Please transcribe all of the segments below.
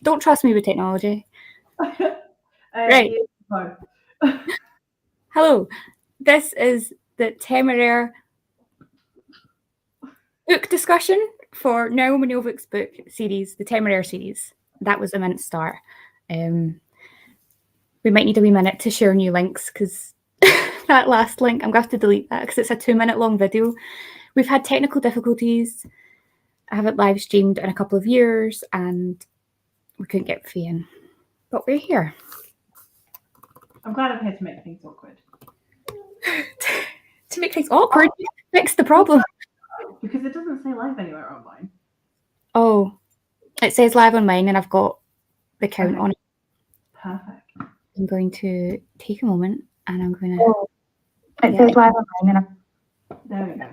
Don't trust me with technology. Right. No. Hello. This is the Temeraire book discussion for Naomi Novik's book series, the Temeraire series. That was a mint start. We might need a wee minute to share new links because that last link, I'm going to have to delete that because it's a 2-minute long video. We've had technical difficulties. I haven't live streamed in a couple of years and we couldn't get Faye in. But we're here. I'm glad I'm here to make things awkward. To make things awkward? Fix the problem. Because it doesn't say live anywhere online. Oh, it says live on mine and I've got the count on it. Perfect. I'm going to take a moment and I'm going to... Oh, it says live on mine and there we go.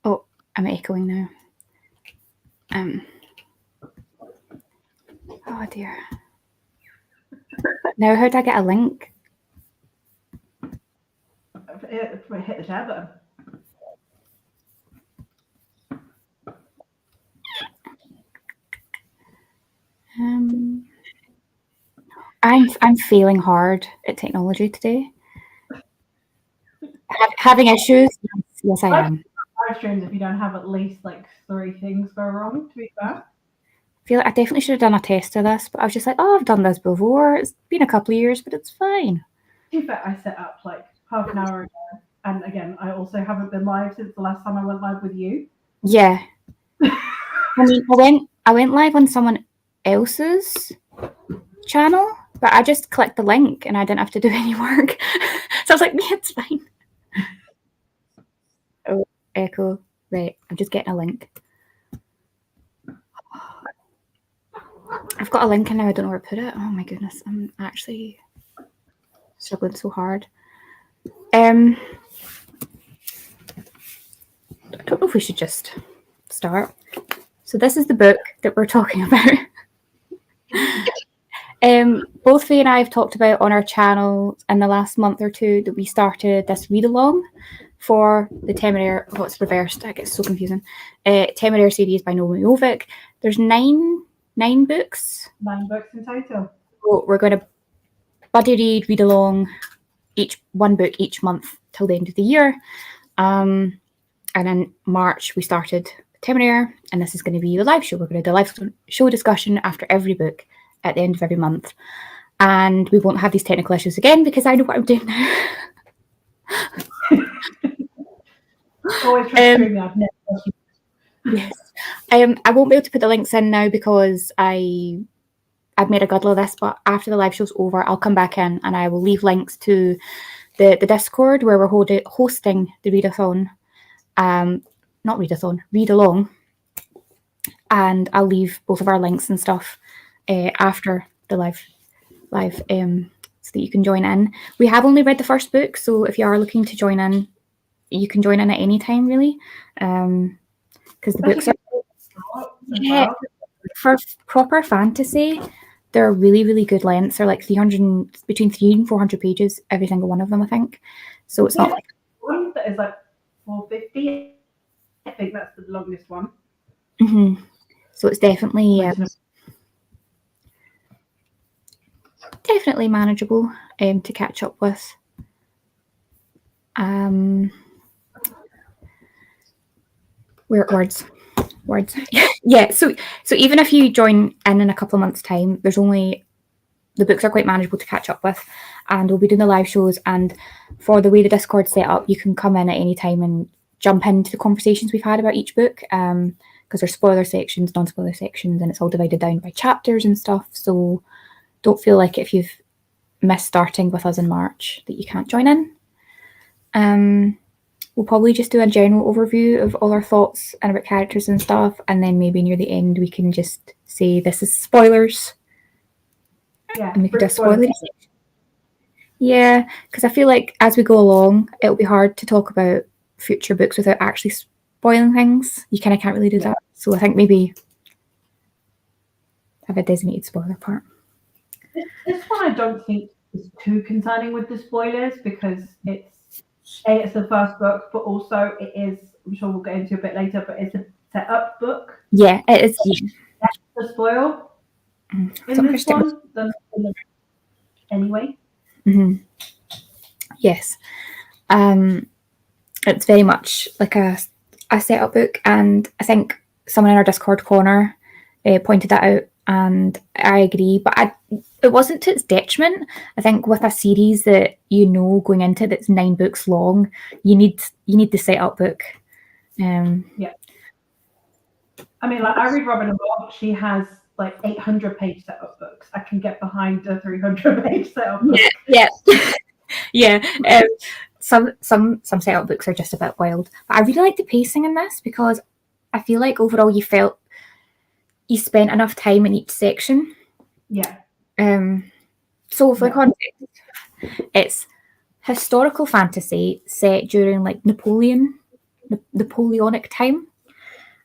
Oh, I'm echoing now. Oh dear. Now how do I get a link? Hit the share button. I'm failing hard at technology today. Having issues? Yes, I am. Live streams if you don't have at least like 3 things go wrong, to be fair. I feel like I definitely should have done a test of this, but I was just like, oh, I've done this before. It's been a couple of years, but it's fine. To be fair, I set up like half an hour ago. And again, I also haven't been live since the last time I went live with you. Yeah. I mean, I went live on someone else's channel, but I just clicked the link and I didn't have to do any work. So I was like, yeah, it's fine. Oh, echo. Right, I'm just getting a link. I've got a link and now I don't know where to put it. Oh my goodness, I'm actually struggling so hard. I don't know if we should just start. So this is the book that we're talking about. Both Faye and I have talked about on our channel in the last month or two that we started this read-along for the Temeraire, oh, it's reversed, I get so confusing. Temeraire series by Naomi Novik. There's nine books. 9 books in total. So we're going to buddy read along one book each month till the end of the year. And in March we started Temeraire, and this is going to be the live show. We're going to do a live show discussion after every book at the end of every month. And we won't have these technical issues again because I know what I'm doing now. Always try to out. Yes. I won't be able to put the links in now because I've made a guddle of this, but after the live show's over, I'll come back in and I will leave links to the Discord where we're hosting the readathon. Not readathon, read along. And I'll leave both of our links and stuff after the live so that you can join in. We have only read the first book, so if you are looking to join in, you can join in at any time, really. Because the books are for proper fantasy, they're really, really good lengths. They're like between 300 and 400 pages, every single one of them, I think. So it's not like one that is like 450. I think that's the longest one. Mm-hmm. So it's definitely definitely manageable to catch up with. Words. Yeah. So even if you join in a couple of months' time, the books are quite manageable to catch up with, and we'll be doing the live shows. And for the way the Discord's set up, you can come in at any time and jump into the conversations we've had about each book. Because there's spoiler sections, non-spoiler sections, and it's all divided down by chapters and stuff. So don't feel like if you've missed starting with us in March that you can't join in. We'll probably just do a general overview of all our thoughts and about characters and stuff, and then maybe near the end we can just say this is spoilers. Yeah, and we could just spoil it. Yeah, because I feel like as we go along, it'll be hard to talk about future books without actually spoiling things. You kind of can't really do that. So I think maybe have a designated spoiler part. This one I don't think is too concerning with the spoilers because it's the first book, but also it is, I'm sure we'll get into a bit later, but it's a set-up book. Yeah, it is. That's the spoil. in this one than anyway. Mm-hmm. Yes. It's very much like a setup book, and I think someone in our Discord corner pointed that out, and I agree. But it wasn't to its detriment. I think with a series that going into that's 9 books long, you need the setup book. Yeah. I mean, like I read Robin a lot. She has like 800-page setup books. I can get behind a 300-page setup book. Yeah. Yeah. Some setup books are just a bit wild. But I really like the pacing in this because I feel like overall you felt you spent enough time in each section. Yeah. So for context, it's historical fantasy set during like Napoleonic time.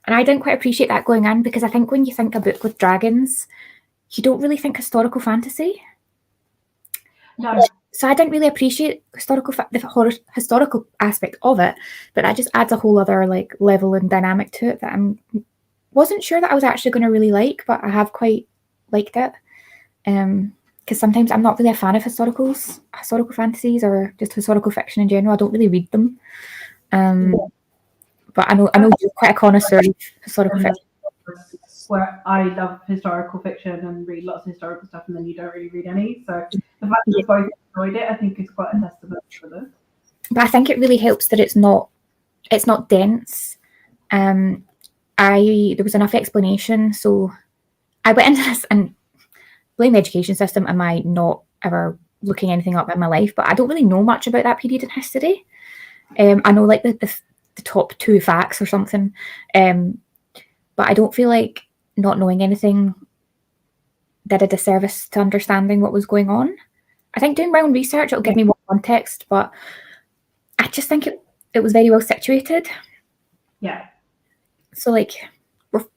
And I didn't quite appreciate that going in because I think when you think a book with dragons, you don't really think historical fantasy. No. So I didn't really appreciate the historical aspect of it, but that just adds a whole other like level and dynamic to it that I wasn't sure that I was actually going to really like, but I have quite liked it. Because sometimes I'm not really a fan of historical fantasies or just historical fiction in general. I don't really read them. But I know you're quite a connoisseur of historical fiction. Where I love historical fiction and read lots of historical stuff, and then you don't really read any. So the fact that you both enjoyed it, I think, is quite a testament for this. But I think it really helps that it's not dense. There was enough explanation, so I went into this and blame the education system. Am I not ever looking anything up in my life? But I don't really know much about that period in history. I know like the top 2 facts or something, but I don't feel like not knowing anything did a disservice to understanding what was going on. I think doing my own research it'll give me more context, but I just think it was very well situated. Yeah. So like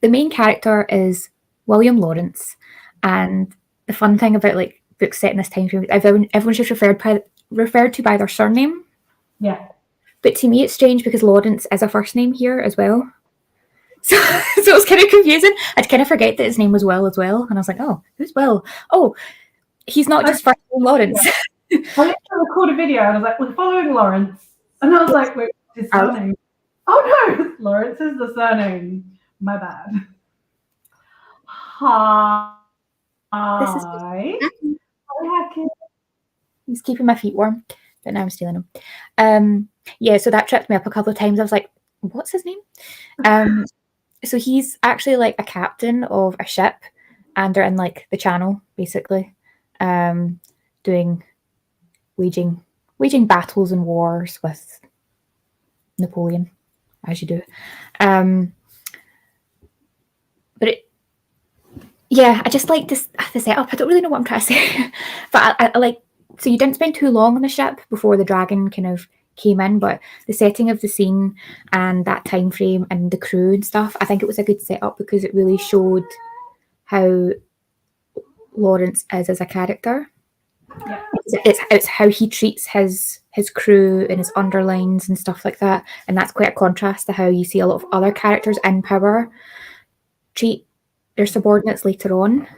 the main character is William Lawrence, and the fun thing about like books set in this time period, everyone's just referred to by their surname. Yeah. But to me, it's strange because Lawrence is a first name here as well. So it was kind of confusing. I'd kind of forget that his name was Will as well. And I was like, oh, who's Will? Oh, he's not just first name Lawrence. Yeah. I literally recorded a video and I was like, we're following Lawrence. And I was like, wait, what's his surname? Oh, no, Lawrence is the surname. My bad. Hi. He's keeping my feet warm, but now I'm stealing him. Yeah, so that tripped me up a couple of times. I was like, what's his name? So he's actually like a captain of a ship, and they're in like the Channel, basically, waging battles and wars with Napoleon, as you do. But I just like the setup. I don't really know what I'm trying to say, but I like. So you didn't spend too long on the ship before the dragon kind of came in, but the setting of the scene and that time frame and the crew and stuff, I think it was a good setup because it really showed how Lawrence is as a character. Yeah. It's how he treats his crew and his underlings and stuff like that, and that's quite a contrast to how you see a lot of other characters in power treat their subordinates later on.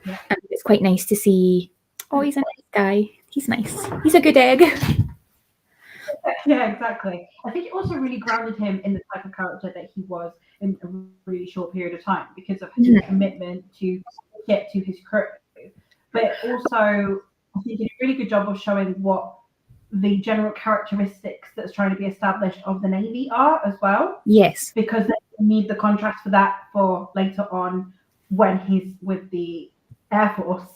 Yeah. And it's quite nice to see, oh, he's a nice guy. He's nice. He's a good egg. Yeah, exactly. I think it also really grounded him in the type of character that he was in a really short period of time because of his commitment to get to his crew. But also, I think he did a really good job of showing what the general characteristics that's trying to be established of the Navy are as well. Yes. Because they need the contrast for that for later on when he's with the Air Force.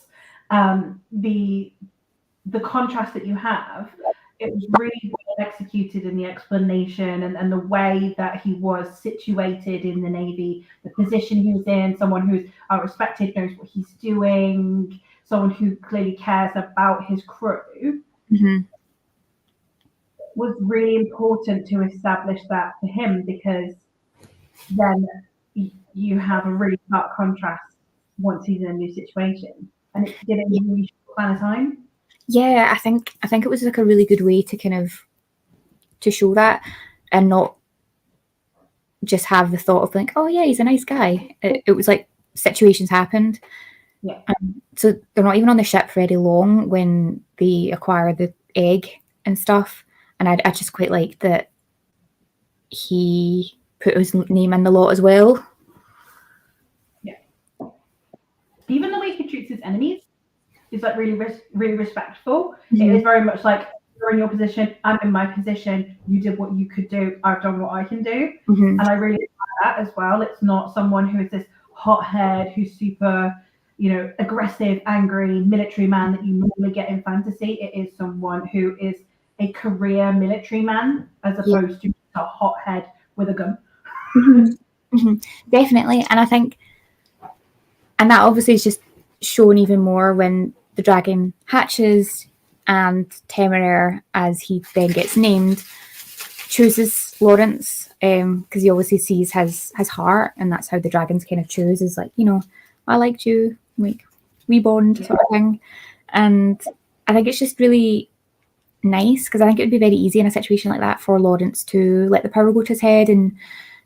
The contrast that you have, it was really well executed in the explanation and the way that he was situated in the Navy, the position he was in, someone who's respected, knows what he's doing, someone who clearly cares about his crew. Mm-hmm. Was really important to establish that for him because then you have a really stark contrast once he's in a new situation. And it did it in a really short amount of time. Yeah, I think it was like a really good way to kind of to show that and not just have the thought of like, oh yeah, he's a nice guy. It was like situations happened. Yeah. So they're not even on the ship very long when they acquire the egg and stuff. And I just quite like that he put his name in the lot as well. Yeah. Even the way he treats his enemies is like really respectful. Mm-hmm. It is very much like, you're in your position, I'm in my position, you did what you could do, I've done what I can do. Mm-hmm. And I really like that as well. It's not someone who is this hothead, who's super, aggressive, angry military man that you normally get in fantasy. It is someone who is a career military man as opposed to a hothead with a gun. Mm-hmm. Mm-hmm. Definitely. And I think, and that obviously is just shown even more when the dragon hatches and Temeraire, as he then gets named, chooses Lawrence, because he obviously sees his heart, and that's how the dragons kind of choose, is like, I liked you, like, we bond sort of thing. And I think it's just really nice, because I think it would be very easy in a situation like that for Lawrence to let the power go to his head and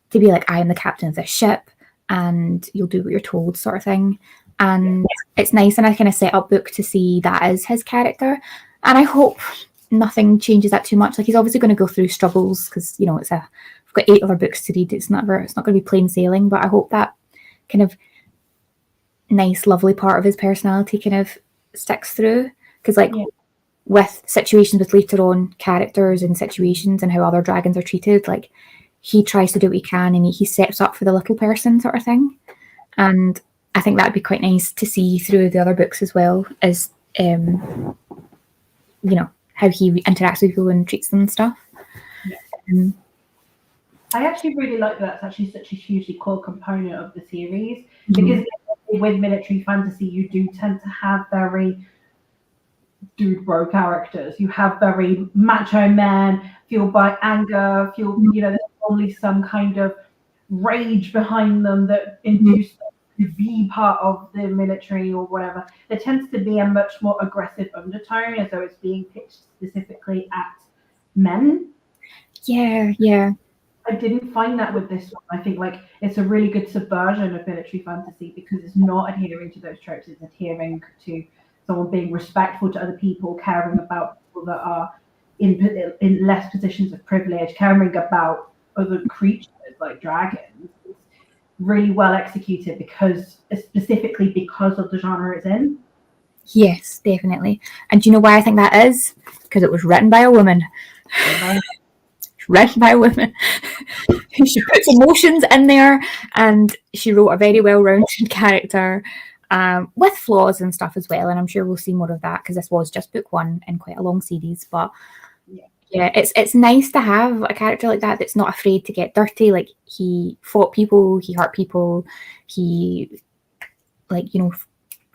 to be like, I am the captain of this ship and you'll do what you're told, sort of thing. And it's nice, and I kind of set up book to see that as his character, and I hope nothing changes that too much. Like, he's obviously going to go through struggles, because we've got 8 other books to read. It's not going to be plain sailing, but I hope that kind of nice, lovely part of his personality kind of sticks through, because with situations with later on characters and situations and how other dragons are treated, like, he tries to do what he can, and he steps up for the little person, sort of thing. And I think that'd be quite nice to see through the other books as well, as how he interacts with people and treats them and stuff. I actually really like that. It's actually such a hugely core component of the series, because with military fantasy, you do tend to have very dude bro characters. You have very macho men fueled by anger, there's only some kind of rage behind them that induce them to be part of the military or whatever. There tends to be a much more aggressive undertone, as though it's being pitched specifically at men. Yeah. I didn't find that with this one. I think it's a really good subversion of military fantasy, because it's not adhering to those tropes. It's adhering to someone being respectful to other people, caring about people that are in less positions of privilege, caring about other creatures like dragons. It's really well executed, specifically because of the genre it's in. Yes, definitely. And do you know why I think that is? Because it was written by a woman. Written by a woman. She puts emotions in there, and she wrote a very well-rounded character, with flaws and stuff as well. And I'm sure we'll see more of that, because this was just book 1 in quite a long series. But it's nice to have a character like that that's not afraid to get dirty. Like, he fought people, he hurt people, he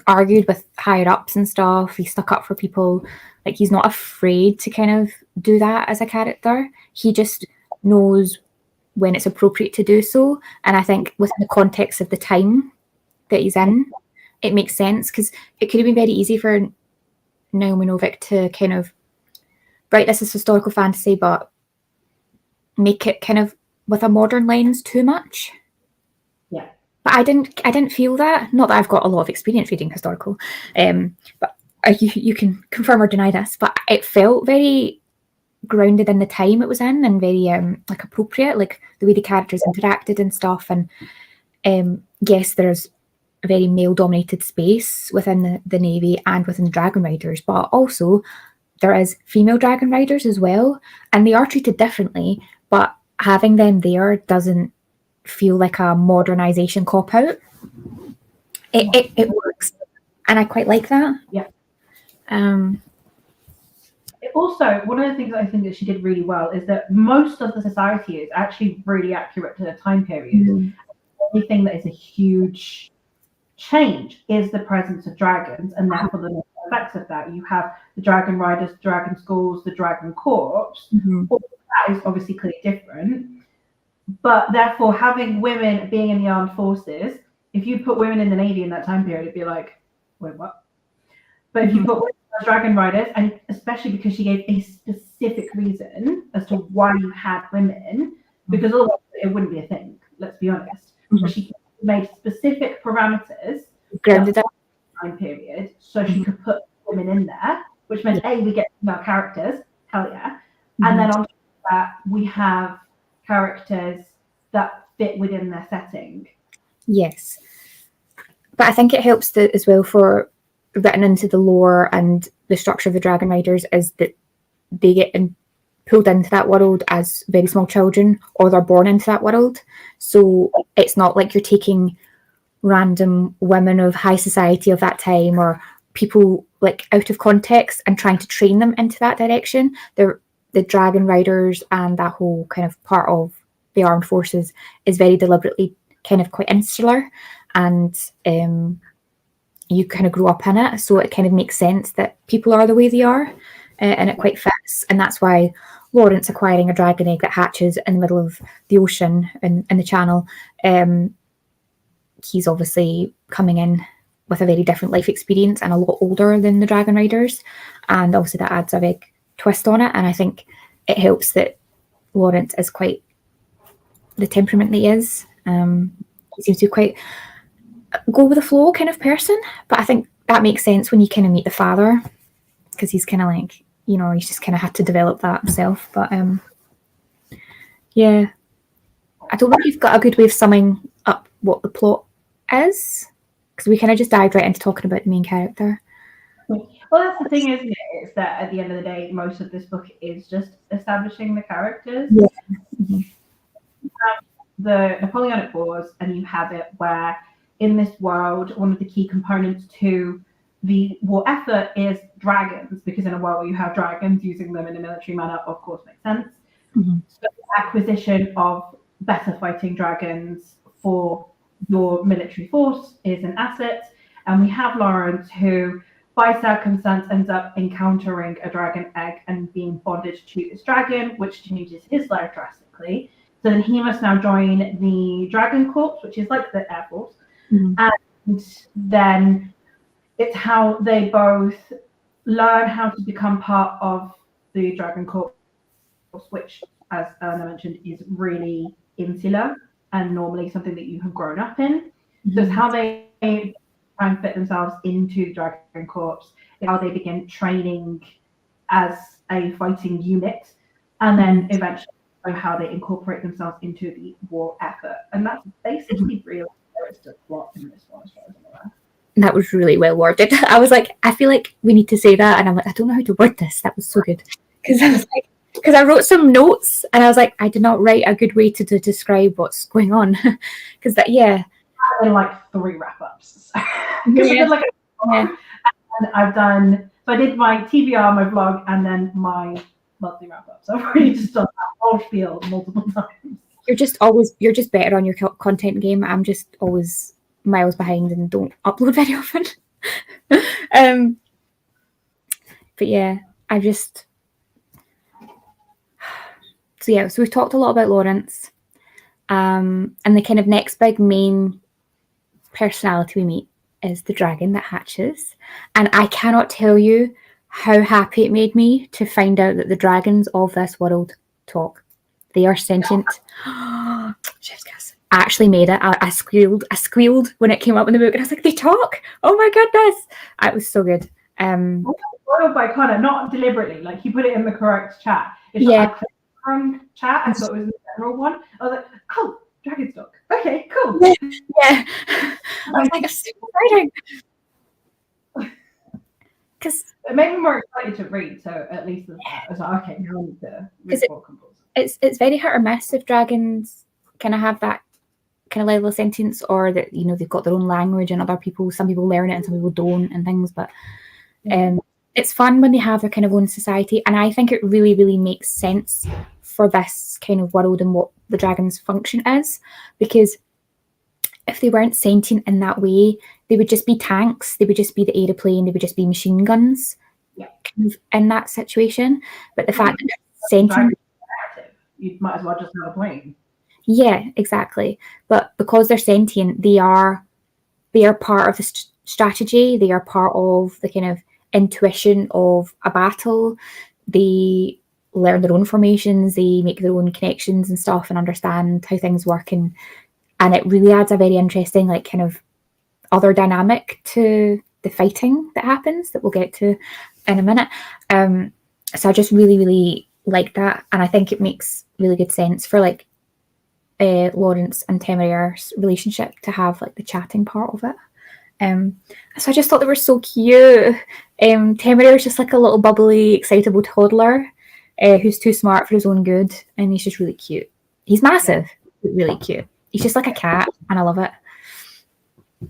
argued with higher ups and stuff. He stuck up for people. Like, he's not afraid to kind of do that as a character. He just knows when it's appropriate to do so. And I think within the context of the time that he's in, it makes sense, because it could have been very easy for Naomi Novik to kind of write this as historical fantasy, but make it kind of with a modern lens too much. Yeah. But I didn't feel that. Not that I've got a lot of experience reading historical, but you can confirm or deny this, but it felt very grounded in the time it was in, and very appropriate, like the way the characters interacted and stuff. And yes, there's a very male-dominated space within the Navy and within the Dragon Riders, but also there is female Dragon Riders as well, and they are treated differently, but having them there doesn't feel like a modernization cop-out. It works, and I quite like that. Yeah. Also, one of the things I think that she did really well is that most of the society is actually really accurate to the time period. The only thing that is a huge change is the presence of dragons, and therefore the effects of that. You have the Dragon Riders, the Dragon Schools, the Dragon Corps. All that is obviously clearly different. But therefore, having women being in the armed forces, if you put women in the Navy in that time period, it'd be like, wait, what? But if you put women as Dragon Riders, and especially because she gave a specific reason as to why you had women, because otherwise it wouldn't be a thing, let's be honest. But she made specific parameters. Grounded up. time period, so she could put women in there, which meant we get female characters, hell yeah, and then on top of that we have characters that fit within their setting. Yes, but I think it helps as well for written into the lore and the structure of the Dragon Riders is that they get pulled into that world as very small children, or they're born into that world. So it's not like you're taking random women of high society of that time or people like out of context and trying to train them into that direction. The Dragon Riders and that whole kind of part of the armed forces is very deliberately kind of quite insular, and you kind of grow up in it, so it kind of makes sense that people are the way they are, and it quite fits. And that's why Lawrence acquiring a dragon egg that hatches in the middle of the ocean in the Channel, he's obviously coming in with a very different life experience and a lot older than the Dragon Riders, and obviously that adds a big twist on it. And I think it helps that Lawrence is quite the temperament that he is. He seems to be quite go with the flow kind of person, but I think that makes sense when you kind of meet the father, because he's kind of like, you know, he's just kind of had to develop that himself. But yeah, I don't know if you've got a good way of summing up what the plot is, because we kind of just dived right into talking about the main character. Well, that's the thing, isn't it? It's that at the end of the day, most of this book is just establishing the characters. Yeah. You have the Napoleonic Wars, and you have it where in this world, one of the key components to the war effort is dragons, because in a world where you have dragons, using them in a military manner, of course, makes sense. So the acquisition of better fighting dragons for your military force is an asset. And we have Lawrence, who by circumstance ends up encountering a dragon egg and being bonded to this dragon, which changes his life drastically. So then he must now join the Dragon Corps, which is like the Air Force. And then it's how they both learn how to become part of the Dragon Corps, which, as Eleanor mentioned, is really insular and normally something that you have grown up in. So it's how they try and fit themselves into Dragon Corps, how they begin training as a fighting unit, and then eventually how they incorporate themselves into the war effort. And that's basically really the plot in this one, as far as I'm aware. That was really well worded. I was like, I feel like we need to say that, and I'm like, I don't know how to word this. That was so good, because I was like, because I wrote some notes and I was like, I did not write a good way to describe what's going on, because that and like 3 wrap-ups. Because I did like and I've done, so I did my TBR, my vlog, and then my monthly wrap-up. So I've really just done that whole spiel multiple times. You're just better on your content game. I'm just always miles behind and don't upload very often. But yeah, so we've talked a lot about Lawrence, and the kind of next big main personality we meet is the dragon that hatches. And I cannot tell you how happy it made me to find out that the dragons of this world talk. They are sentient. Chef's kiss. I actually made it. I squealed when it came up in the book, and I was like, they talk! Oh my goodness! It was so good. Spoiled by Connor, not deliberately. Like, he put it in the correct chat. It's wrong chat. I thought it was the general one. I was like, oh, dragon's talk. Okay, cool. Yeah. I was like, it's so exciting. Because it made me more excited to read, so at least I was like, okay, now I need to read more compulsory. It's very hit or miss if dragons kind of have that kind of level of sentience, or that, you know, they've got their own language and other people, some people learn it and some people don't and things. But it's fun when they have their kind of own society, and I think it really, really makes sense for this kind of world and what the dragon's function is, because if they weren't sentient in that way, they would just be tanks, they would just be the aeroplane, they would just be machine guns kind of in that situation. But the fact that they're sentient, you might as well just have a plane. Yeah, exactly. But because they're sentient, they are part of the strategy. They are part of the kind of intuition of a battle. They learn their own formations. They make their own connections and stuff, and understand how things work. And it really adds a very interesting, like, kind of other dynamic to the fighting that happens that we'll get to in a minute. So I just really, really like that, and I think it makes really good sense for like Lawrence and Temeraire's relationship to have like the chatting part of it. So I just thought they were so cute. Temeraire's just like a little bubbly, excitable toddler who's too smart for his own good, and he's just really cute. He's massive, but really cute. He's just like a cat, and I love it.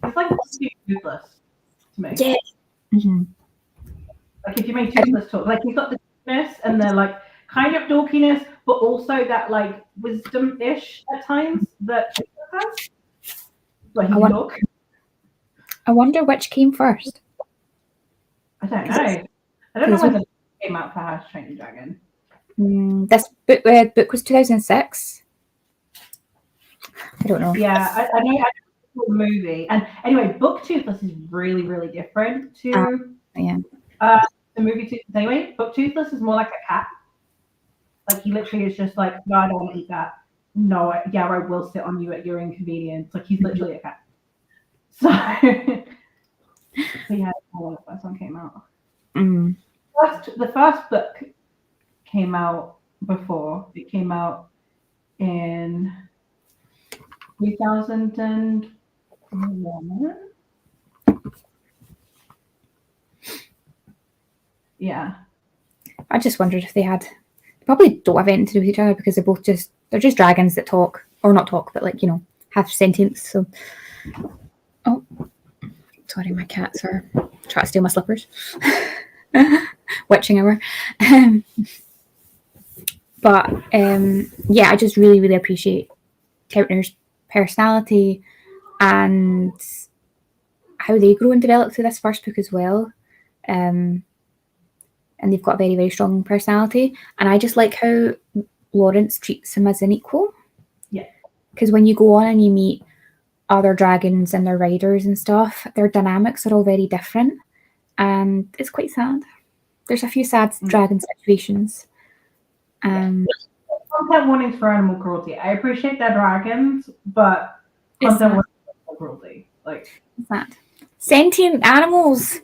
It's like toothless to me. Yeah. Mm-hmm. Like if you make toothless talk, like you've got the cuteness and the like kind of dorkiness, but also that like wisdom-ish at times that Toothless has. Like he can talk. I wonder which came first. I don't know. I don't know when the book came out for How to Train Your Dragon. This book was 2006. I don't know. Yeah, I know the movie. And anyway, book Toothless is really, really different to the movie Toothless. Anyway, book Toothless is more like a cat. Like he literally is just like, no, I don't want to eat that. No, I will sit on you at your inconvenience. Like he's literally a cat. So yeah, when the first one came out. The first book came out before. It came out in 2001. Yeah. I just wondered if they probably don't have anything to do with each other because they're just dragons that talk, or not talk, but like, you know, have sentience. So, oh, sorry, my cats are trying to steal my slippers. Witching hour. But yeah, I just really, really appreciate Temeraire's personality and how they grow and develop through this first book as well. And they've got a very, very strong personality. And I just like how Lawrence treats him as an equal. Yeah. Because when you go on and you meet other dragons and their riders and stuff, their dynamics are all very different. And it's quite sad. There's a few sad dragon situations. Content warnings for animal cruelty. I appreciate they're dragons, but content warnings for animal cruelty. Like, it's sad. Sentient animals.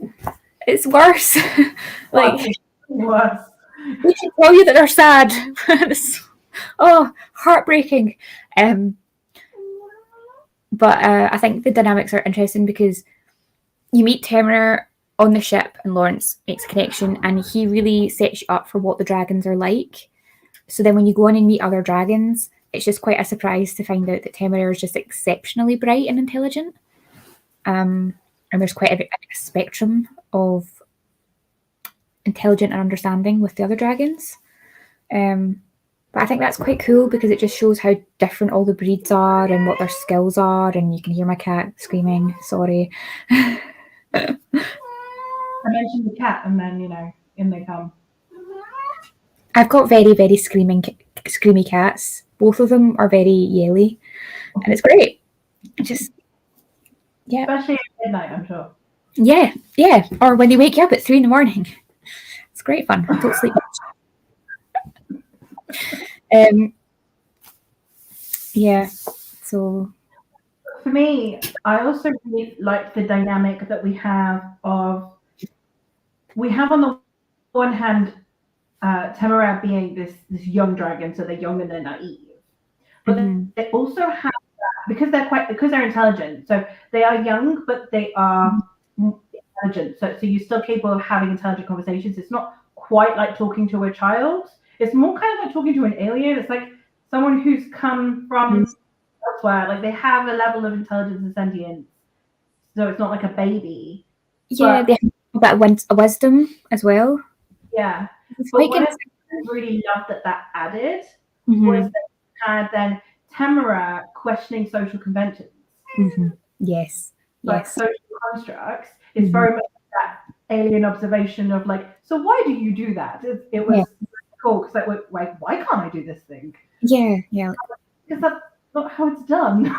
It's worse. Like, worse. We can tell you that they're sad. Heartbreaking. But I think the dynamics are interesting because you meet Temeraire on the ship and Lawrence makes a connection and he really sets you up for what the dragons are like. So then when you go on and meet other dragons, it's just quite a surprise to find out that Temeraire is just exceptionally bright and intelligent. And there's quite a spectrum of intelligent and understanding with the other dragons. But I think that's quite cool because it just shows how different all the breeds are and what their skills are. And you can hear my cat screaming, sorry. I mentioned the cat and then, you know, in they come. I've got very, very screamy cats. Both of them are very yelly. And it's great. Especially at midnight, I'm sure. Yeah. Or when they wake you up at 3 a.m. It's great fun. I don't sleep much. So for me, I also really like the dynamic that we have on the one hand Temeraire being this young dragon, so they're young and they're naive, but they also have that because they're intelligent, so they are young but they are intelligent, so you're still capable of having intelligent conversations. It's not quite like talking to a child. It's more kind of like talking to an alien. It's like someone who's come from elsewhere. Like they have a level of intelligence and sentience. So it's not like a baby. Yeah, they have a bit of wisdom as well. Yeah. But what I really loved that added was that you had then Temeraire questioning social conventions. Yes. Like social constructs. It's very much that alien observation of like, so why do you do that? It was cool because like, why can't I do this thing? Yeah. Because that's not how it's done.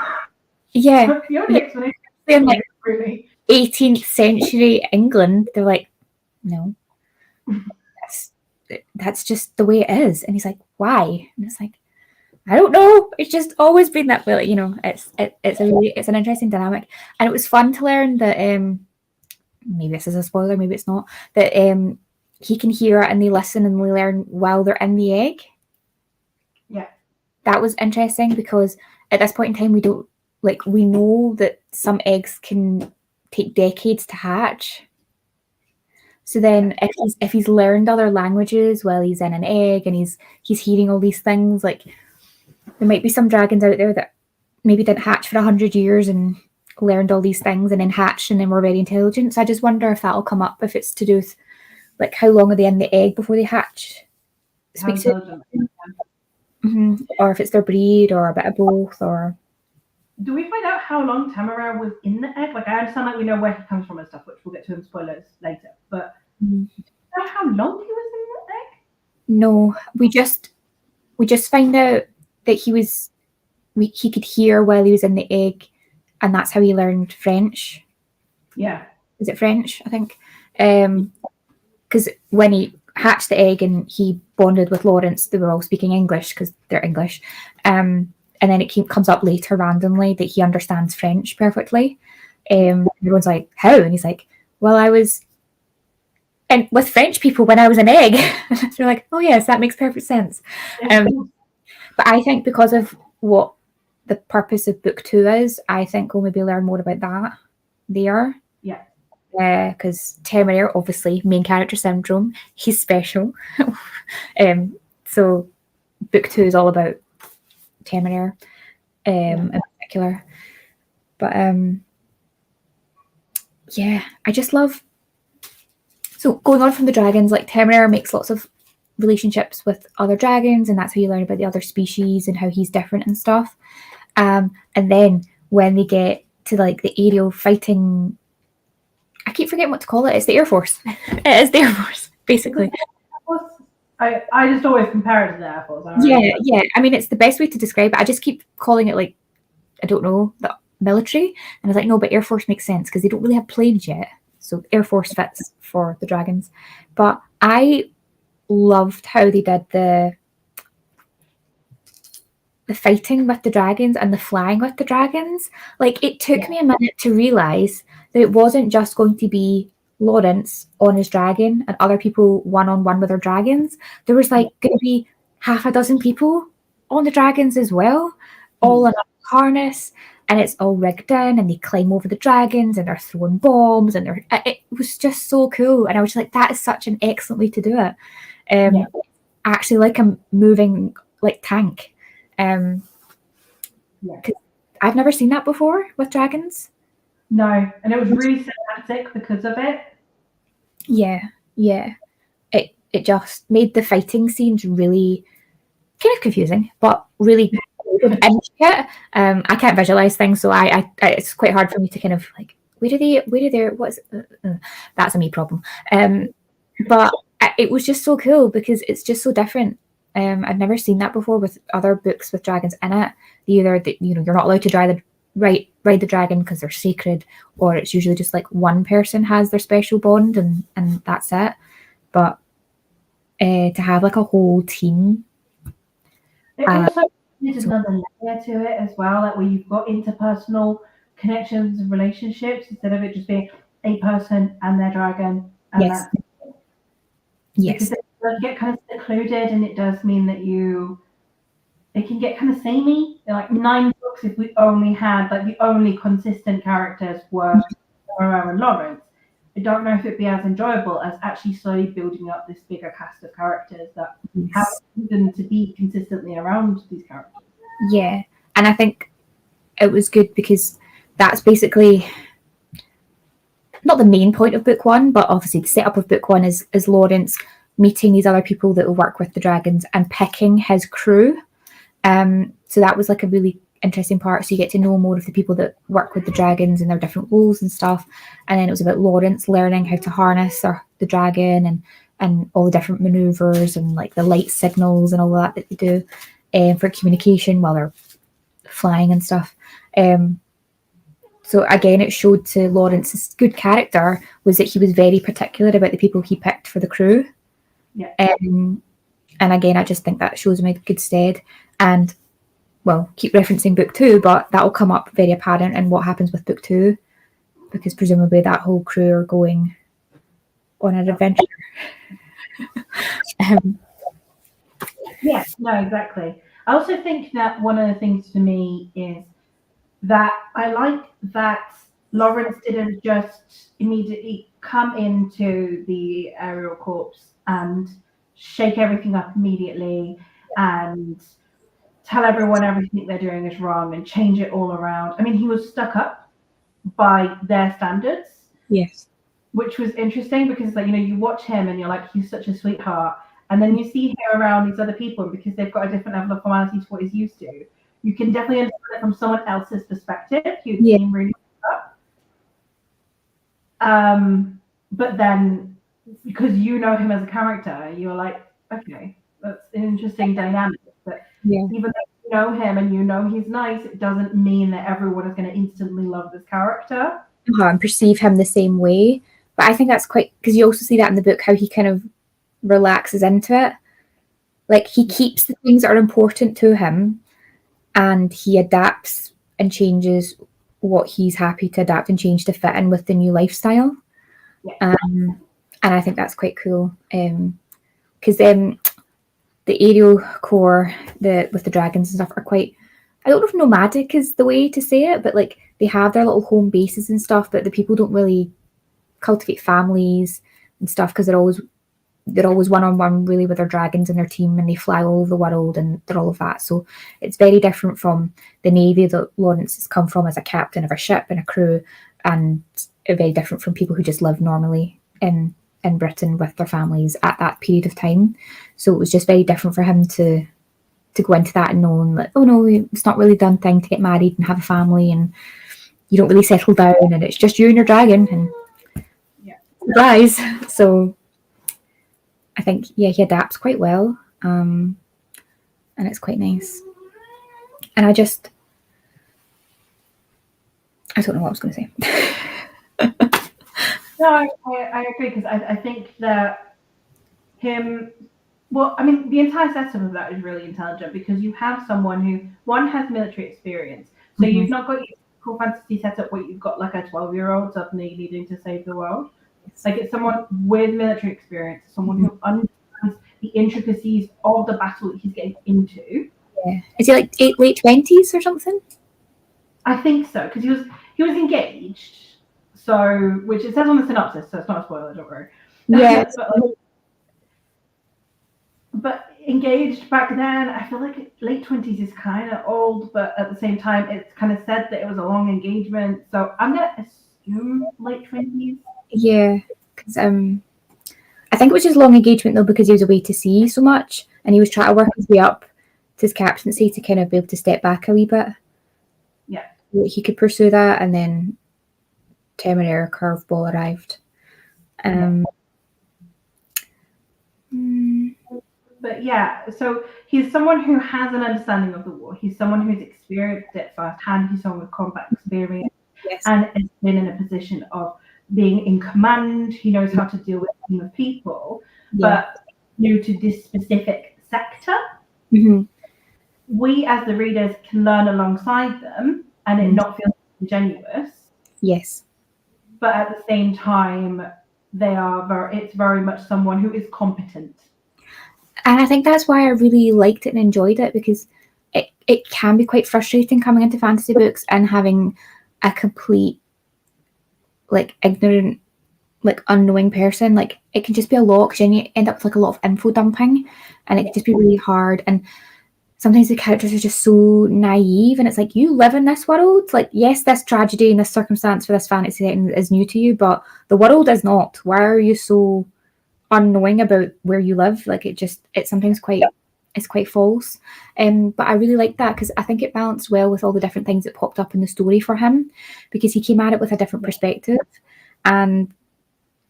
Yeah. The only explanation in like really 18th century England, they're like, no, that's just the way it is. And he's like, why? And it's like, I don't know. It's just always been that way. Like, you know, it's an interesting dynamic, and it was fun to learn that maybe this is a spoiler, maybe it's not, that he can hear and they listen and they learn while they're in the egg. Yeah. That was interesting because at this point in time, we know that some eggs can take decades to hatch. So then if he's learned other languages while he's in an egg and he's hearing all these things, like there might be some dragons out there that maybe didn't hatch for 100 years and learned all these things and then hatched and then were very intelligent. So I just wonder if that'll come up, if it's to do with like how long are they in the egg before they hatch. Or if it's their breed or a bit of both. Or do we find out how long Temeraire was in the egg? Like I understand that we know where he comes from and stuff, which we'll get to in spoilers later. But do you know how long he was in the egg? No, we just find out that he could hear while he was in the egg, and that's how he learned French. Yeah. Is it French? I think. Because when he hatched the egg and he bonded with Lawrence, they were all speaking English because they're English. And then it comes up later randomly that he understands French perfectly. Everyone's like, how? And he's like, well, I was with French people when I was an egg. They're like, oh yes, that makes perfect sense. But I think because of what the purpose of book 2 is, I think we'll maybe learn more about that there. Yeah. Because Temeraire, obviously, main character syndrome, he's special. So book 2 is all about Temeraire in particular. But I just love. So going on from the dragons, like Temeraire makes lots of relationships with other dragons, and that's how you learn about the other species and how he's different and stuff. And then when they get to like the aerial fighting, I keep forgetting what to call it. It's the Air Force. It is the Air Force, basically. I just always compare it to the Air Force. Yeah. I mean, it's the best way to describe it. I just keep calling it like, I don't know, the military. And I was like, no, but Air Force makes sense because they don't really have planes yet. So Air Force fits for the dragons. But I loved how they did the fighting with the dragons and the flying with the dragons. Like, it took me a minute to realise that it wasn't just going to be Lawrence on his dragon and other people one-on-one with their dragons. There was like going to be half a dozen people on the dragons as well, all in a harness, and it's all rigged in, and they climb over the dragons and they're throwing bombs, and it was just so cool. And I was like, that is such an excellent way to do it. Actually, like a moving like tank. I've never seen that before with dragons. No, and it was really cinematic because of it. Yeah. It just made the fighting scenes really kind of confusing, but really intricate. I can't visualize things, so I it's quite hard for me to kind of like, that's a me problem. But it was just so cool because it's just so different. I've never seen that before with other books with dragons in it. Either that, you're not allowed to ride the dragon because they're sacred, or it's usually just like one person has their special bond and that's it. But to have like a whole team, it also needs another layer to it as well, like where you've got interpersonal connections and relationships instead of it just being a person and their dragon. And that's it. Because it does get kind of secluded, and it does mean that it can get kind of samey. Like 9 books if we only had like the only consistent characters were Temeraire and Lawrence. I don't know if it'd be as enjoyable as actually slowly building up this bigger cast of characters that have them to be consistently around these characters. Yeah, and I think it was good because that's basically not the main point of book 1, but obviously the setup of book 1 is Lawrence meeting these other people that will work with the dragons and picking his crew. So that was like a really interesting part. So you get to know more of the people that work with the dragons and their different roles and stuff. And then it was about Lawrence learning how to harness the dragon and all the different maneuvers and like the light signals and all that they do for communication while they're flying and stuff. So again, it showed to Lawrence's good character was that he was very particular about the people he picked for the crew. Yeah. And again, I just think that shows him in good stead. And well, keep referencing book 2, but that'll come up very apparent in what happens with book 2. because presumably that whole crew are going on an adventure. Yeah, no, exactly. I also think that one of the things for me is that I like that Lawrence didn't just immediately come into the aerial corps and shake everything up immediately and tell everyone everything they're doing is wrong and change it all around. I mean, he was stuck up by their standards. Yes. Which was interesting because, like, you watch him and you're like, he's such a sweetheart. And then you see him around these other people, and because they've got a different level of formality to what he's used to, you can definitely understand it from someone else's perspective. He would seem really up. But then, because you know him as a character, you're like, okay, that's an interesting dynamic. But even though you know him and you know he's nice, it doesn't mean that everyone is going to instantly love this character. And perceive him the same way. But I think that's quite, because you also see that in the book, how he kind of relaxes into it. Like, he keeps the things that are important to him, and he adapts and changes what he's happy to adapt and change to fit in with the new lifestyle. And I think that's quite cool. Because the aerial corps, with the dragons and stuff, are quite, I don't know if nomadic is the way to say it, but like they have their little home bases and stuff, but the people don't really cultivate families and stuff because they're always one-on-one really with their dragons and their team, and they fly all over the world and they're all of that. So it's very different from the Navy that Lawrence has come from as a captain of a ship and a crew, and very different from people who just live normally in Britain with their families at that period of time. So it was just very different for him to go into that and knowing that, oh no, it's not really done thing to get married and have a family, and you don't really settle down, and it's just you and your dragon and surprise. So I think, he adapts quite well, and it's quite nice. And I don't know what I was going to say. No, I agree, because I think that the entire setup of that is really intelligent, because you have someone who, one, has military experience. So you've not got your cool fantasy setup where you've got like a 12-year-old suddenly needing to save the world. Like, it's someone with military experience, someone who understands the intricacies of the battle that he's getting into. Yeah. Is he like late 20s or something? I think so, because he was engaged. So, which it says on the synopsis, so it's not a spoiler, don't worry. Yeah. but engaged back then, I feel like late 20s is kind of old, but at the same time, it's kind of said that it was a long engagement. So I'm going to assume late 20s. Yeah, because I think it was just long engagement though, because he was away to sea so much, and he was trying to work his way up to his captaincy to kind of be able to step back a wee bit. Yeah. So he could pursue that, and then Temeraire curveball arrived. But yeah, so he's someone who has an understanding of the war. He's someone who's experienced it firsthand. He's someone with combat experience, and has been in a position of being in command. He knows how to deal with a team of people, but new to this specific sector. We, as the readers, can learn alongside them, and it not feel ingenuous. Yes. But at the same time, it's very much someone who is competent. And I think that's why I really liked it and enjoyed it, because it can be quite frustrating coming into fantasy books and having a complete, like, ignorant, like, unknowing person. Like, it can just be a lot, because then you end up with like a lot of info dumping, and it can just be really hard. And sometimes the characters are just so naive, and it's like, you live in this world. Like, yes, this tragedy and this circumstance for this fantasy setting is new to you, but the world is not. Why are you so unknowing about where you live? Like, it's sometimes it's quite false. But I really like that, because I think it balanced well with all the different things that popped up in the story for him, because he came at it with a different perspective. And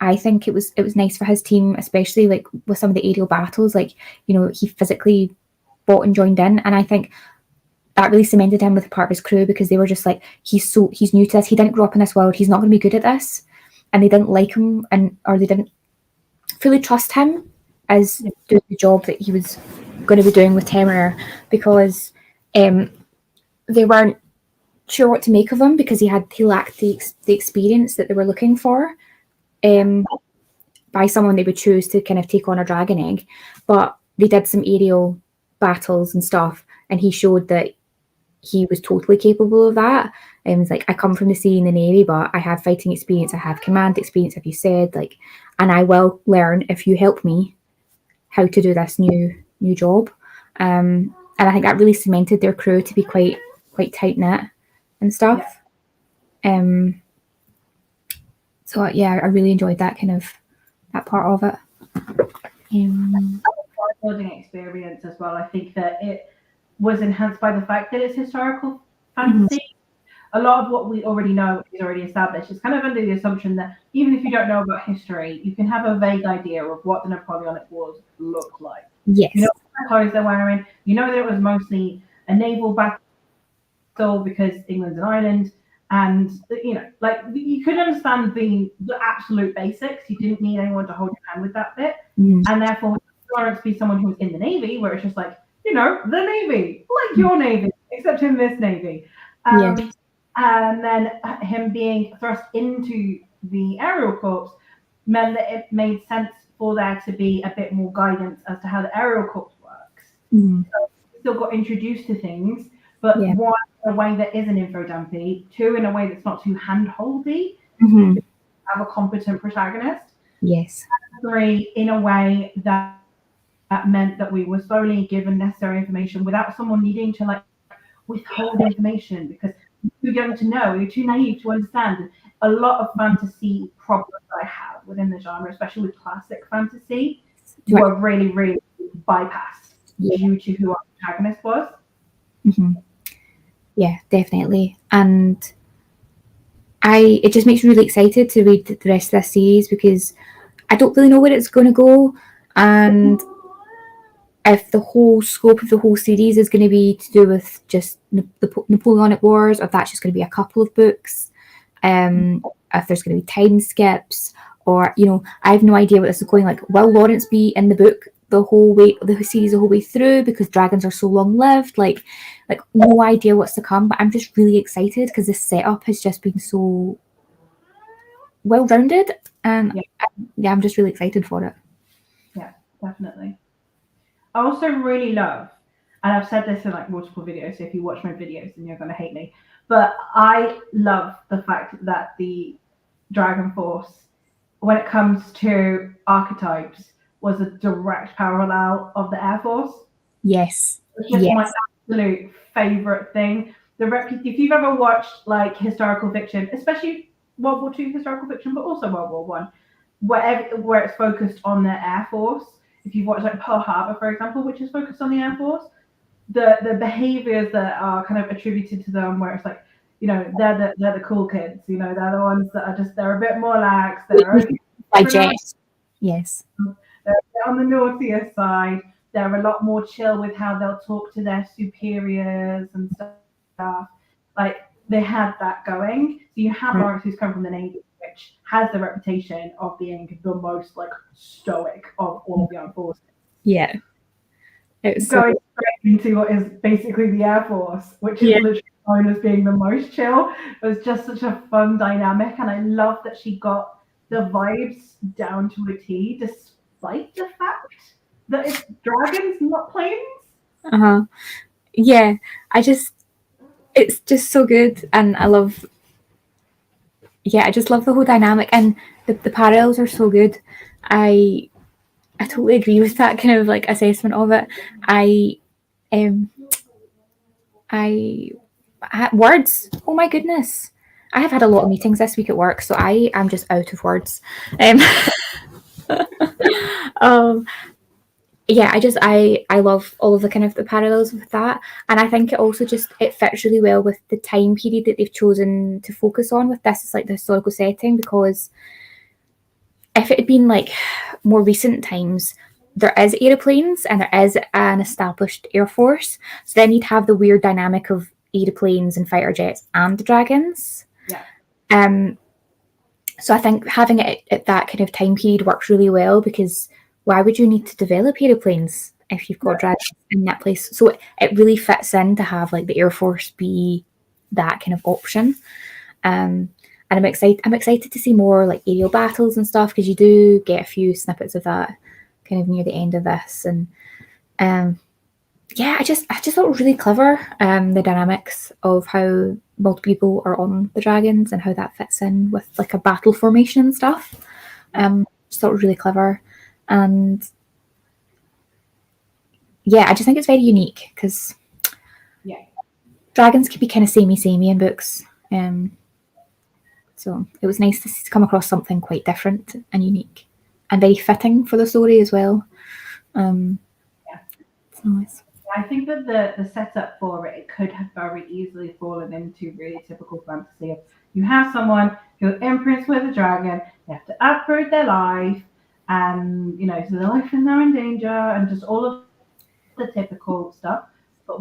I think it was nice for his team, especially like with some of the aerial battles. Like, he physically bought and joined in, and I think that really cemented him with part of his crew, because they were just like, he's new to this, he didn't grow up in this world, he's not going to be good at this, and they didn't like him, or they didn't fully trust him as doing the job that he was going to be doing with Temeraire, because they weren't sure what to make of him because he lacked the experience that they were looking for by someone they would choose to kind of take on a dragon egg. But they did some aerial battles and stuff, and he showed that he was totally capable of that. And was like, I come from the sea and the navy, but I have fighting experience, I have command experience, have you said, like, and I will learn if you help me how to do this new job. And I think that really cemented their crew to be quite tight knit and stuff. So yeah, I really enjoyed that part of it. Building experience as well. I think that it was enhanced by the fact that it's historical fantasy. A lot of what we already know is already established. It's kind of under the assumption that even if you don't know about history, you can have a vague idea of what the Napoleonic Wars looked like. Yes. You know what clothes they're wearing. You know that it was mostly a naval battle because England's an island. And, you know, like, you could understand the absolute basics. You didn't need anyone to hold your hand with that bit. And therefore, Florence be someone who was in the Navy, where it's just like, you know, the Navy, like your Navy, except in this Navy. And then him being thrust into the aerial corps meant that it made sense for there to be a bit more guidance as to how the aerial corps works. So we still got introduced to things, but one, in a way that isn't info dumpy, two, in a way that's not too hand-holdy, have a competent protagonist. Yes. And three, in a way that meant that we were slowly given necessary information without someone needing to, like, withhold information because you're too young to know, you're too naive to understand. A lot of fantasy problems that I have within the genre, especially with classic fantasy, were really, really bypassed due to who our protagonist was. Yeah, definitely. And it just makes me really excited to read the rest of this series because I don't really know where it's going to go, and if the whole scope of the whole series is going to be to do with just the Napoleonic Wars, or if that's just going to be a couple of books, if there's going to be time skips, or, you know, I have no idea what this is going like. Will Lawrence be in the book the series the whole way through because dragons are so long lived? Like no idea what's to come, but I'm just really excited because the setup has just been so well rounded, and I'm just really excited for it. Yeah, definitely. I also really love, and I've said this in like multiple videos, so if you watch my videos then you're going to hate me, but I love the fact that the Dragon Force, when it comes to archetypes, was a direct parallel of the Air Force. Yes. It's just my absolute favourite thing. If you've ever watched like historical fiction, especially World War II historical fiction, but also World War I, where it's focused on the Air Force, if you've watched like Pearl Harbor, for example, which is focused on the Air Force, the behaviors that are kind of attributed to them, where it's like, you know, they're the cool kids, you know, they're the ones that are just, they're a bit more lax, they're yes, they're on the naughtier side, they're a lot more chill with how they'll talk to their superiors and stuff. Like, they had that going. So you have Lawrence, who's come from the Navy, which has the reputation of being the most like stoic of all of the armed forces. Yeah. It's going straight into what is basically the Air Force, which is literally known as being the most chill. It was just such a fun dynamic, and I love that she got the vibes down to a T, despite the fact that it's dragons, not planes. Yeah, it's just so good, and I just love the whole dynamic, and the parallels are so good. I totally agree with that kind of like assessment of it. I words. Oh my goodness. I have had a lot of meetings this week at work, so I am just out of words. Yeah, I love all of the kind of the parallels with that, and I think it also it fits really well with the time period that they've chosen to focus on with this. It's like the historical setting, because if it had been like more recent times, there is aeroplanes and there is an established air force, so then you'd have the weird dynamic of aeroplanes and fighter jets and the dragons. So I think having it at that kind of time period works really well, because why would you need to develop aeroplanes if you've got dragons in that place? So it really fits in to have like the Air Force be that kind of option. And I'm excited to see more like aerial battles and stuff, because you do get a few snippets of that kind of near the end of this. And yeah, I just thought really clever, the dynamics of how multiple people are on the dragons and how that fits in with like a battle formation and stuff. Just thought it was really clever. And yeah, I just think it's very unique, because dragons can be kind of samey in books. So it was nice to come across something quite different and unique and very fitting for the story as well. It's nice. I think that the setup for it could have very easily fallen into really typical fantasy. Of you have someone who imprints with a dragon, they have to uproot their life, and so their life is now in danger, and just all of the typical stuff. But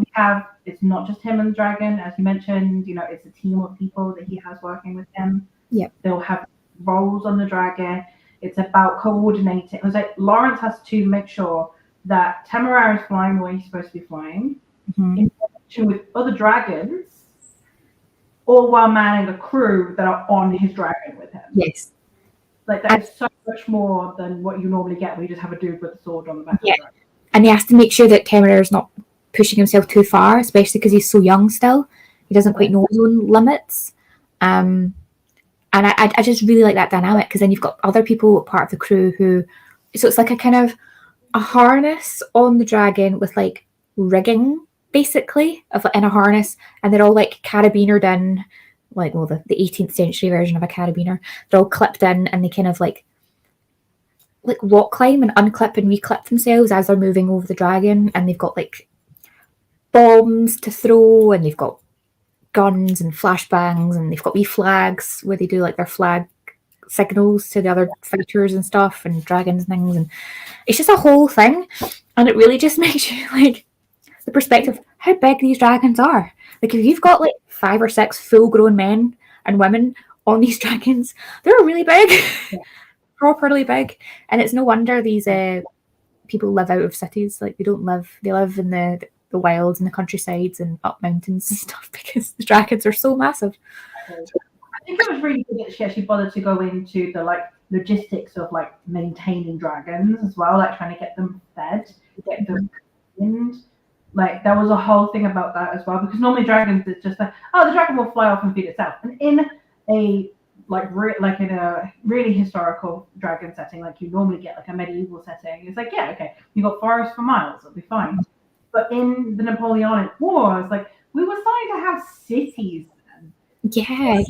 it's not just him and the dragon, as you mentioned. It's a team of people that he has working with him. Yeah, they'll have roles on the dragon. It's about coordinating. It was like Lawrence has to make sure that Temeraire is flying the way he's supposed to be flying, in connection with other dragons, all while manning a crew that are on his dragon with him. Yes. Like that is so much more than what you normally get where you just have a dude with a sword on the back of the dragon. And he has to make sure that Temeraire is not pushing himself too far, especially because he's so young still. He doesn't quite know his own limits. And I just really like that dynamic, because then you've got other people part of the crew who, so it's like a kind of a harness on the dragon with like rigging, basically, in a harness, and they're all like carabinered in, like, well, the 18th century version of a carabiner. They're all clipped in, and they kind of like rock climb and unclip and reclip themselves as they're moving over the dragon, and they've got like bombs to throw, and they've got guns and flashbangs, and they've got wee flags where they do like their flag signals to the other fighters and stuff, and dragons and things, and it's just a whole thing. And it really just makes you like the perspective of how big these dragons are. Like if you've got like 5 or 6 full-grown men and women on these dragons, they're really big. Properly big. And it's no wonder these people live out of cities. Like they live in the wilds and the countrysides and up mountains and stuff, because the dragons are so massive. I think it was really good that she actually bothered to go into the like logistics of like maintaining dragons as well, like trying to get them fed, get them cleaned. Like there was a whole thing about that as well, because normally dragons, it's just like, oh, the dragon will fly off and feed itself. And in a in a really historical dragon setting, like you normally get like a medieval setting, it's like, yeah, okay, you got forests for miles, it'll be fine. But in the Napoleonic Wars, like we were starting to have cities then. Yeah.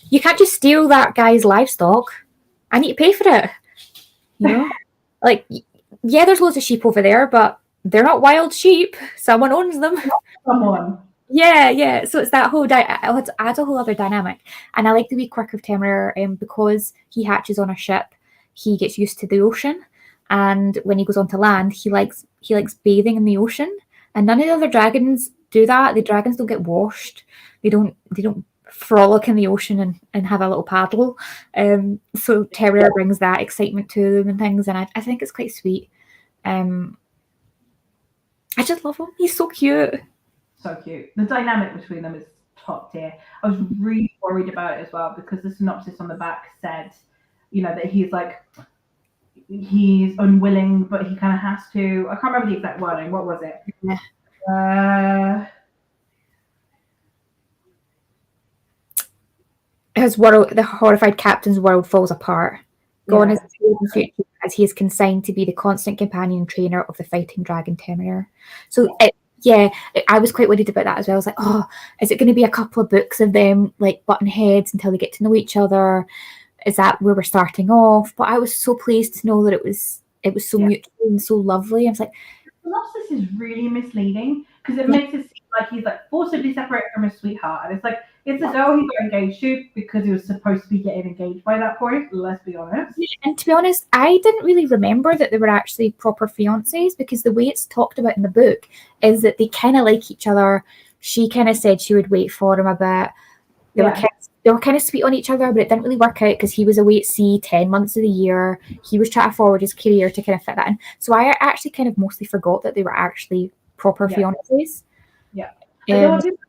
You can't just steal that guy's livestock. I need to pay for it. Like, yeah, there's loads of sheep over there, but they're not wild sheep. Someone owns them. Someone. Yeah. So it's that whole it adds a whole other dynamic. And I like the wee quirk of Temeraire, because he hatches on a ship, he gets used to the ocean, and when he goes onto land, he likes bathing in the ocean. And none of the other dragons do that. The dragons don't get washed. They don't frolic in the ocean and have a little paddle. So Temeraire brings that excitement to them and things, and I think it's quite sweet. I just love him. He's so cute. So cute. The dynamic between them is top tier. I was really worried about it as well, because the synopsis on the back said, that he's unwilling, but he kind of has to. I can't remember the exact wording. What was it? His world, the horrified captain's world falls apart. Gone is the future, as he is consigned to be the constant companion and trainer of the fighting dragon Temeraire. So I was quite worried about that as well. I was like, oh, is it going to be a couple of books of them like button heads until they get to know each other? Is that where we're starting off? But I was so pleased to know that it was so mutual and so lovely. I was like, the synopsis is really misleading, because it makes it seem like he's like forcibly separated from his sweetheart, and it's like it's a girl he got engaged to because he was supposed to be getting engaged by that point. Let's be honest. And to be honest, I didn't really remember that they were actually proper fiancés, because the way it's talked about in the book is that they kind of like each other. She kind of said she would wait for him a bit. They were kind of sweet on each other, but it didn't really work out because he was away at sea 10 months of the year. He was trying to forward his career to kind of fit that in. So I actually kind of mostly forgot that they were actually proper fiancés. Yeah. There were people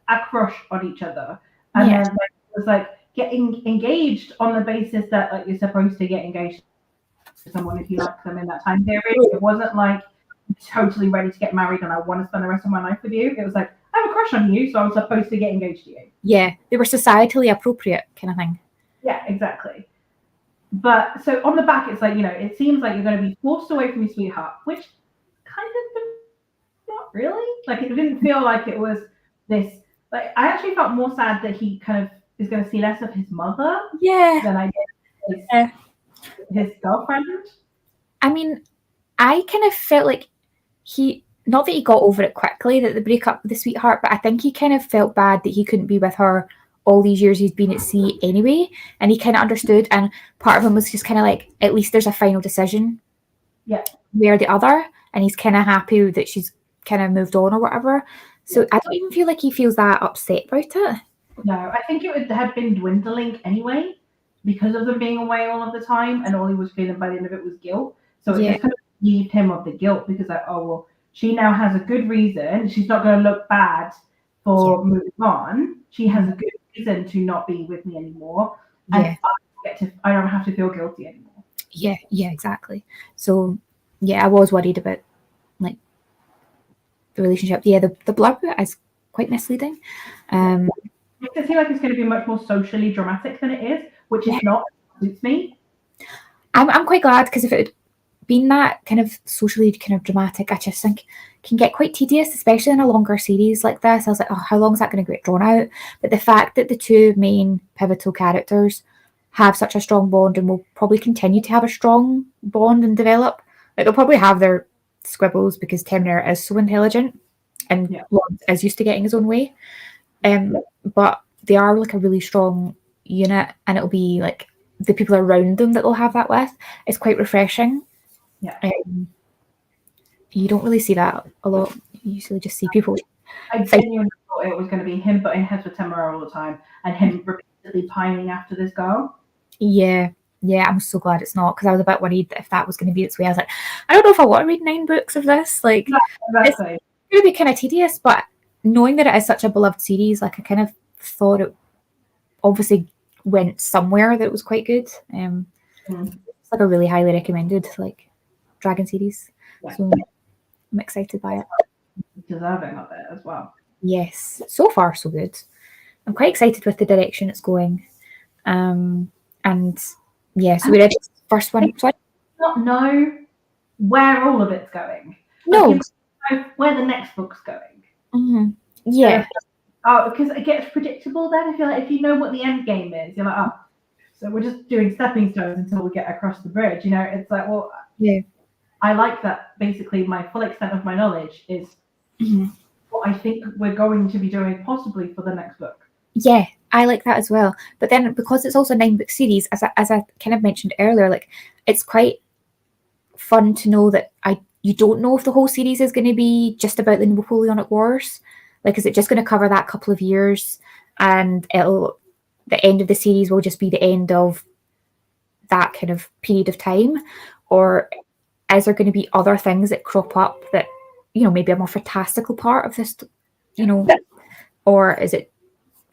a crush on each other, and then like, it was like getting engaged on the basis that like you're supposed to get engaged to someone if you like them in that time period. It wasn't like totally ready to get married and I want to spend the rest of my life with you. It was like I have a crush on you, so I'm supposed to get engaged to you. Yeah, they were societally appropriate kind of thing. Yeah, exactly. But so on the back, it's like, it seems like you're going to be forced away from your sweetheart, which kind of, but not really. Like, it didn't feel like it was this. Like, I actually felt more sad that he kind of is going to see less of his mother than I did his girlfriend. I mean, I kind of felt like not that he got over it quickly, that the breakup with the sweetheart, but I think he kind of felt bad that he couldn't be with her all these years he's been at sea anyway, and he kind of understood, and part of him was just kind of like, at least there's a final decision. Yeah. Where the other, and he's kind of happy that she's kind of moved on or whatever. So I don't even feel like he feels that upset about it. No, I think it had been dwindling anyway because of them being away all of the time, and all he was feeling by the end of it was guilt. So it just kind of relieved him of the guilt because like, oh well, she now has a good reason. She's not going to look bad for moving on. She has a good reason to not be with me anymore, and I don't have to feel guilty anymore. Yeah, exactly. So I was worried about like the relationship. Yeah, the blurb is quite misleading. It makes it seem like it's going to be much more socially dramatic than it is, which is not. It suits me. I'm quite glad, because if it had been that kind of socially kind of dramatic, I just think can get quite tedious, especially in a longer series like this. I was like, oh, how long is that going to get drawn out? But the fact that the two main pivotal characters have such a strong bond and will probably continue to have a strong bond and develop, like they'll probably have their squibbles because Temeraire is so intelligent and Lawrence is used to getting his own way. But they are like a really strong unit, and it'll be like the people around them that they'll have that with. It's quite refreshing. Yeah. You don't really see that a lot. You usually just see people. I genuinely thought it was going to be him butting heads with Temeraire all the time and him repeatedly pining after this girl. Yeah, I'm so glad it's not, because I was a bit worried that if that was going to be its way, I was like, I don't know if I want to read 9 books of this. Like, it's going to be kind of tedious, but knowing that it is such a beloved series, like I kind of thought it obviously went somewhere that was quite good. It's like a really highly recommended like dragon series. So I'm excited by it. Deserving of it as well. Yes, so far so good. I'm quite excited with the direction it's going. And yeah, so we read the first one. So I do not know where all of it's going. No. Like, you know where the next book's going. Mm-hmm. Yeah. Because it gets predictable then. I feel like if you know what the end game is, you're like, oh, so we're just doing stepping stones until we get across the bridge. You know, it's like, well, I like that basically my full extent of my knowledge is what I think we're going to be doing possibly for the next book. Yeah, I like that as well. But then because it's also a 9-book series, as I kind of mentioned earlier, like it's quite fun to know that you don't know if the whole series is going to be just about the Napoleonic Wars. Like, is it just going to cover that couple of years, and the end of the series will just be the end of that kind of period of time, or is there going to be other things that crop up that, you know, maybe a more fantastical part of this, you know, or is it,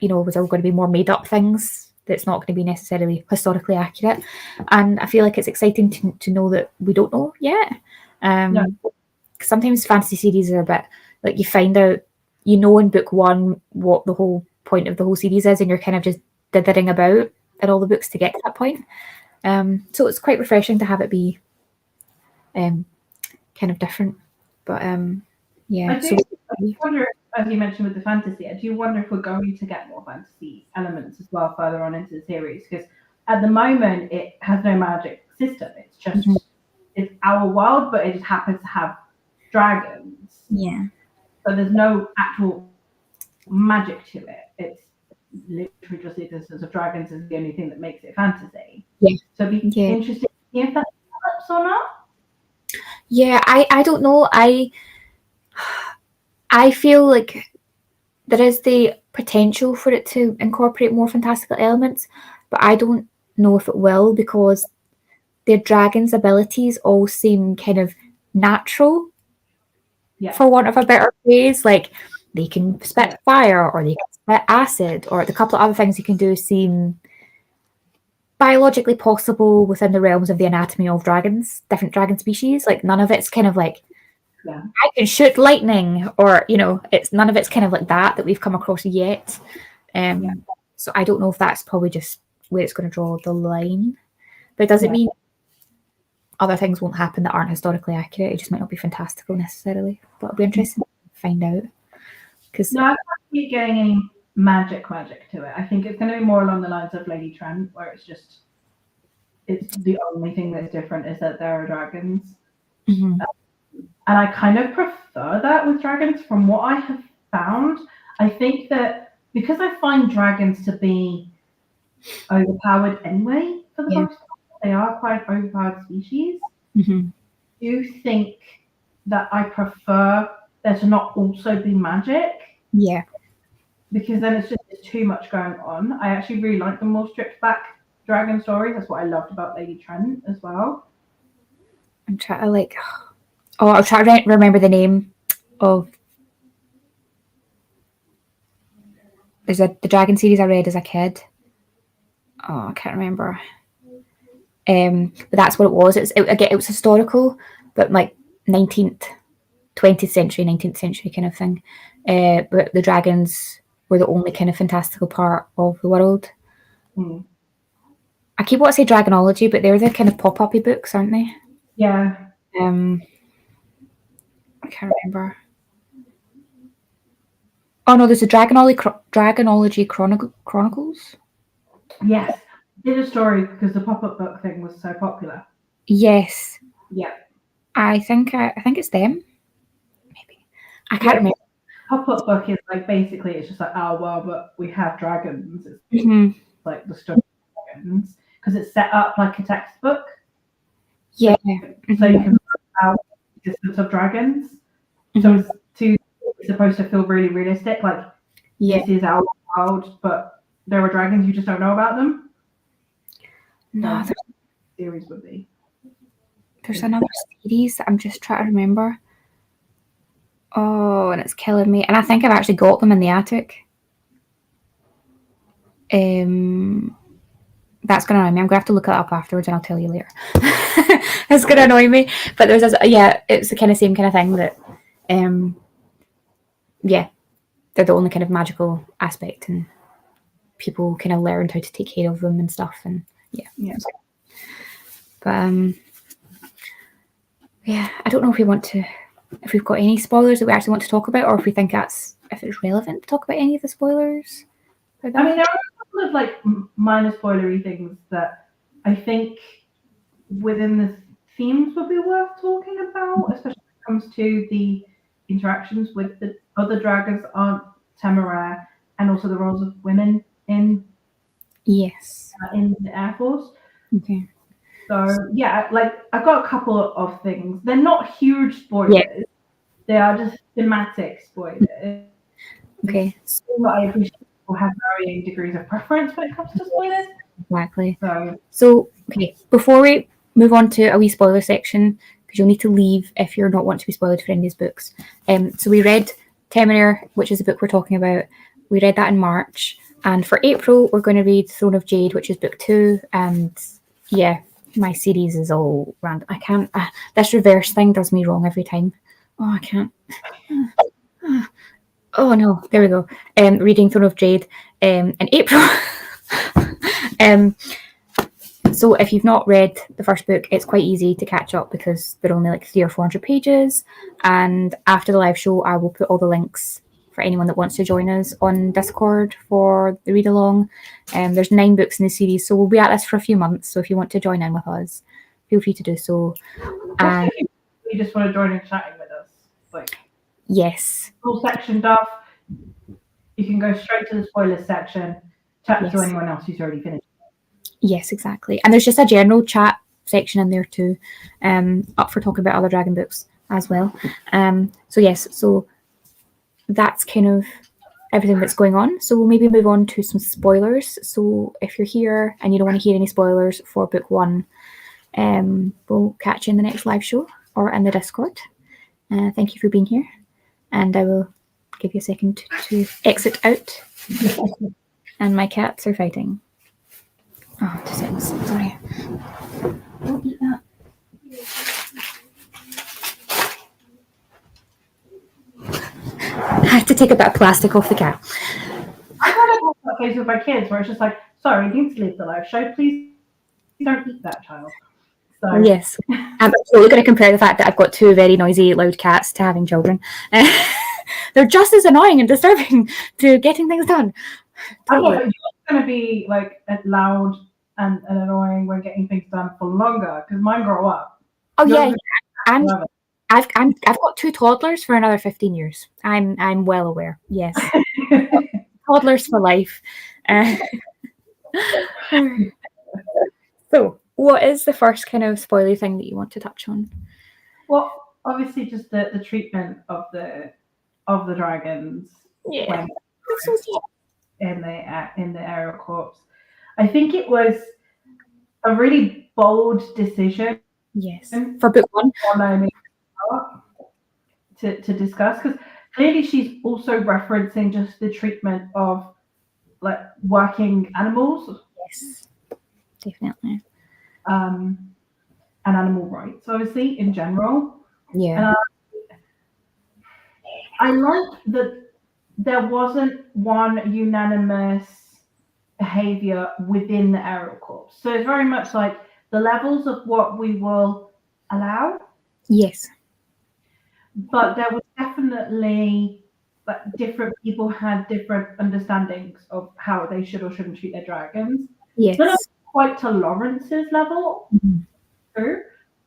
you know, was there going to be more made up things that's not going to be necessarily historically accurate? And I feel like it's exciting to know that we don't know yet. Sometimes fantasy series are a bit like you find out, you know, in book 1 what the whole point of the whole series is, and you're kind of just dithering about in all the books to get to that point. So it's quite refreshing to have it be kind of different. But yeah. I wonder, as you mentioned with the fantasy, I do wonder if we're going to get more fantasy elements as well further on into the series, because at the moment it has no magic system. It's just it's our world, but it just happens to have dragons. Yeah. So there's no actual magic to it. It's literally just the existence of dragons is the only thing that makes it fantasy. Yeah. So it'd be interesting to see if that develops or not. Yeah, I don't know. I feel like there is the potential for it to incorporate more fantastical elements, but I don't know if it will, because their dragons' abilities all seem kind of natural, for want of a better phrase. Like, they can spit fire or they can spit acid, or the couple of other things you can do seem biologically possible within the realms of the anatomy of dragons, different dragon species. Like none of it's kind of like I can shoot lightning, or it's none of it's kind of like that we've come across yet. So I don't know if that's probably just where it's going to draw the line, but it doesn't mean other things won't happen that aren't historically accurate. It just might not be fantastical necessarily, but it'll be interesting to find out. Because I can't see getting any magic to it. I think it's going to be more along the lines of Lady Trent, where it's the only thing that's different is that there are dragons. Mm-hmm. And I kind of prefer that with dragons from what I have found. I think that because I find dragons to be overpowered anyway, for the most part, they are quite an overpowered species. Mm-hmm. Do you think that I prefer there to not also be magic? Yeah. Because then it's too much going on. I actually really like the more stripped back dragon stories. That's what I loved about Lady Trent as well. I'm trying to I'll try to remember the name of the dragon series I read as a kid. Oh, I can't remember. But that's what it was. It was historical, but like 19th, 20th century, 19th century kind of thing. But the dragons were the only kind of fantastical part of the world. Mm. I keep wanting to say dragonology, but they're the kind of pop-up-y books, aren't they? Yeah. I can't remember. Oh no, there's the Dragonology Chronicles. Yes, did a story because the pop-up book thing was so popular. Yes. Yeah. I think it's them. Maybe I can't remember. Pop-up book is like basically it's just like but we have dragons. It's like the story of dragons because it's set up like a textbook. Yeah. So you can find out the existence of dragons. So it's supposed to feel really realistic. Like this is our world, but there are dragons. You just don't know about them. No, the series would be. There's another series that I'm just trying to remember. Oh, and it's killing me. And I think I've actually got them in the attic. That's going to annoy me. I'm going to have to look it up afterwards and I'll tell you later. It's going to annoy me. But there's it's the kind of same kind of thing that, they're the only kind of magical aspect and people kind of learned how to take care of them and stuff. And But, I don't know if we've got any spoilers that we actually want to talk about, or if we think if it's relevant to talk about any of the spoilers. I mean, there are a couple of like minor spoilery things that I think within the themes would be worth talking about, especially when it comes to the interactions with the other dragons on Temeraire and also the roles of women in the Air Force. Okay. So I've got a couple of things. They're not huge spoilers. Yeah. They are just thematic spoilers. Okay. So I appreciate people have varying degrees of preference when it comes to spoilers. Exactly. So okay, before we move on to a wee spoiler section, because you'll need to leave if you're not wanting to be spoiled for any of these books. So we read Temeraire, which is the book we're talking about. We read that in March. And for April, we're going to read Throne of Jade, which is book 2. And my series is all random. I can't. This reverse thing does me wrong every time. Oh, I can't. Oh no, there we go. Reading Throne of Jade in April. So if you've not read the first book, it's quite easy to catch up because they're only like 300 or 400 pages. And after the live show, I will put all the links for anyone that wants to join us on Discord for the read along. There's 9 books in the series, so we'll be at this for a few months. So if you want to join in with us, feel free to do so. And you just want to join in chatting with us, yes, full section stuff. You can go straight to the spoilers section. Chat to anyone else who's already finished. Yes, exactly. And there's just a general chat section in there too, up for talking about other dragon books as well. So that's kind of everything that's going on. So we'll maybe move on to some spoilers. So if you're here and you don't want to hear any spoilers for book 1, we'll catch you in the next live show or in the Discord. Thank you for being here, and I will give you a second to exit out. And my cats are fighting. Oh, 2 seconds. Sorry. Don't eat that. I had to take a bit of plastic off the cat. I kind of have that phase with my kids where it's just like, sorry, you need to leave the live show. Please don't eat that child. So Yes. I'm totally going to compare the fact that I've got 2 very noisy, loud cats to having children. They're just as annoying and disturbing to getting things done. Totally. You're going to be like loud and annoying when getting things done for longer because mine grow up. Oh yeah. And I've got 2 toddlers for another 15 years. I'm well aware. Yes. Toddlers for life. So, what is the first kind of spoilery thing that you want to touch on? Well, obviously, just the treatment of the dragons. Yeah. In the aerial corps. I think it was a really bold decision. Yes. For book 1. To discuss, because clearly she's also referencing just the treatment of like working animals. Yes, definitely. And animal rights, obviously, in general. Yeah. And I like that there wasn't one unanimous behavior within the aerial corps. So it's very much like the levels of what we will allow. Yes. But there was definitely like different people had different understandings of how they should or shouldn't treat their dragons. Yes. But not quite to Lawrence's level,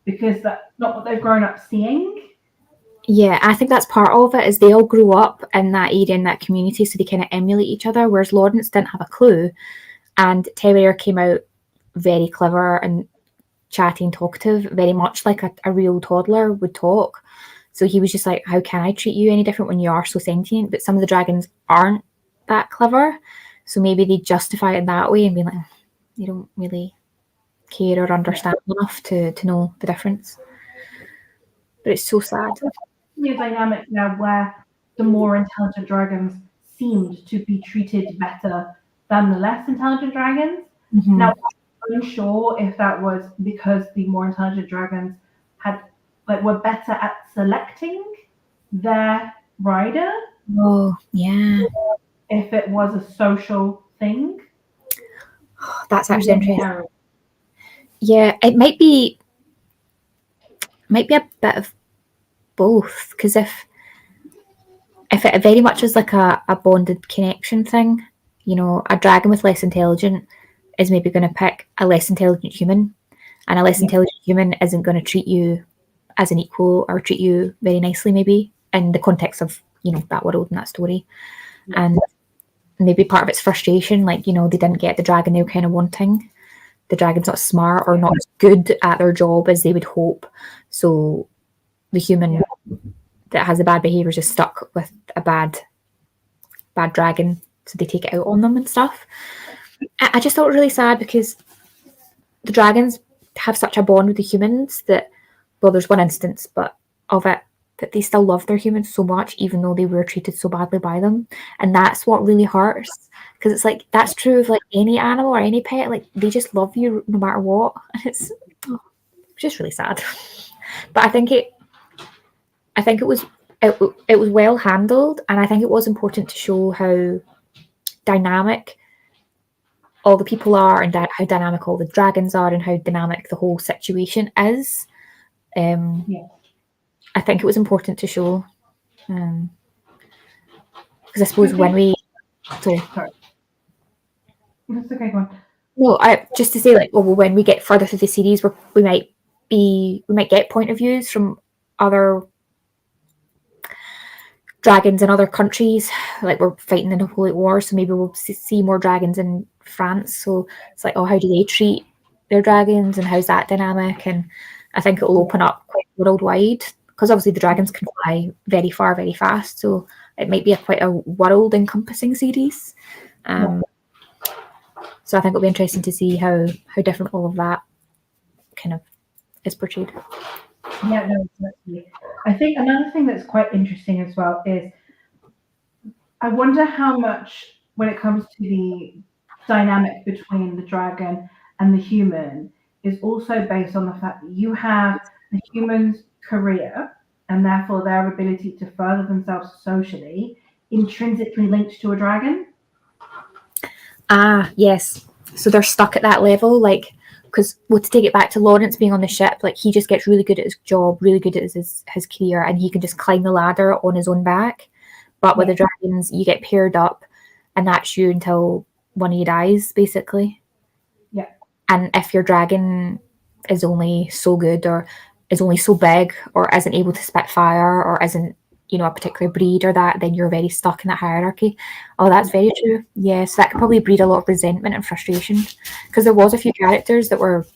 because that's not what they've grown up seeing. Yeah, I think that's part of it, is they all grew up in that area, in that community, so they kind of emulate each other, whereas Lawrence didn't have a clue. And Temeraire came out very clever and chatty and talkative, very much like a real toddler would talk. So he was just like, how can I treat you any different when you are so sentient? But some of the dragons aren't that clever. So maybe they justify it that way and be like, they don't really care or understand enough to know the difference. But it's so sad. New dynamic now where the more intelligent dragons seemed to be treated better than the less intelligent dragons. Mm-hmm. Now, I'm unsure if that was because the more intelligent dragons were better at selecting their rider. Oh, yeah. If it was a social thing. That's actually interesting. Yeah, it might be a bit of both, because if it very much is like a bonded connection thing, you know, a dragon with less intelligent is maybe going to pick a less intelligent human, and a less intelligent human isn't going to treat you as an equal or treat you very nicely, maybe in the context of, you know, that world and that story. And maybe part of it's frustration, like, you know, they didn't get the dragon they were kind of wanting. The dragon's not smart or not as good at their job as they would hope, so the human that has the bad behavior is just stuck with a bad dragon, so they take it out on them and stuff. I just thought it was really sad because the dragons have such a bond with the humans that, well, there's one instance but of it that they still love their humans so much even though they were treated so badly by them, and that's what really hurts, because it's like that's true of like any animal or any pet, like they just love you no matter what, and it's just really sad. But I think it was well handled, and I think it was important to show how dynamic all the people are, and how dynamic all the dragons are, and how dynamic the whole situation is. I think it was important to show, because I suppose when we Sorry. That's okay, go on. No, just to say, like, well, when we get further through the series, we might get point of views from other dragons in other countries, like we're fighting the Napoleonic War, so maybe we'll see more dragons in France. So it's like, oh, how do they treat their dragons, and how's that dynamic? And I think it will open up quite worldwide, because obviously the dragons can fly very far, very fast. So it might be quite a world-encompassing series. So I think it'll be interesting to see how different all of that kind of is portrayed. Yeah, no, exactly. I think another thing that's quite interesting as well is I wonder how much, when it comes to the dynamic between the dragon and the human, is also based on the fact that you have the human's career and therefore their ability to further themselves socially intrinsically linked to a dragon. Ah, yes. So they're stuck at that level, like, because, well, to take it back to Lawrence being on the ship, like, he just gets really good at his job, really good at his career, and he can just climb the ladder on his own back. But with the dragons, you get paired up, and that's you until one of you dies, basically. Yeah. And if your dragon is only so good, or is only so big, or isn't able to spit fire, or isn't, you know, a particular breed or that, then you're very stuck in that hierarchy. Oh, that's very true. Yes, that could probably breed a lot of resentment and frustration. Because there was a few characters that were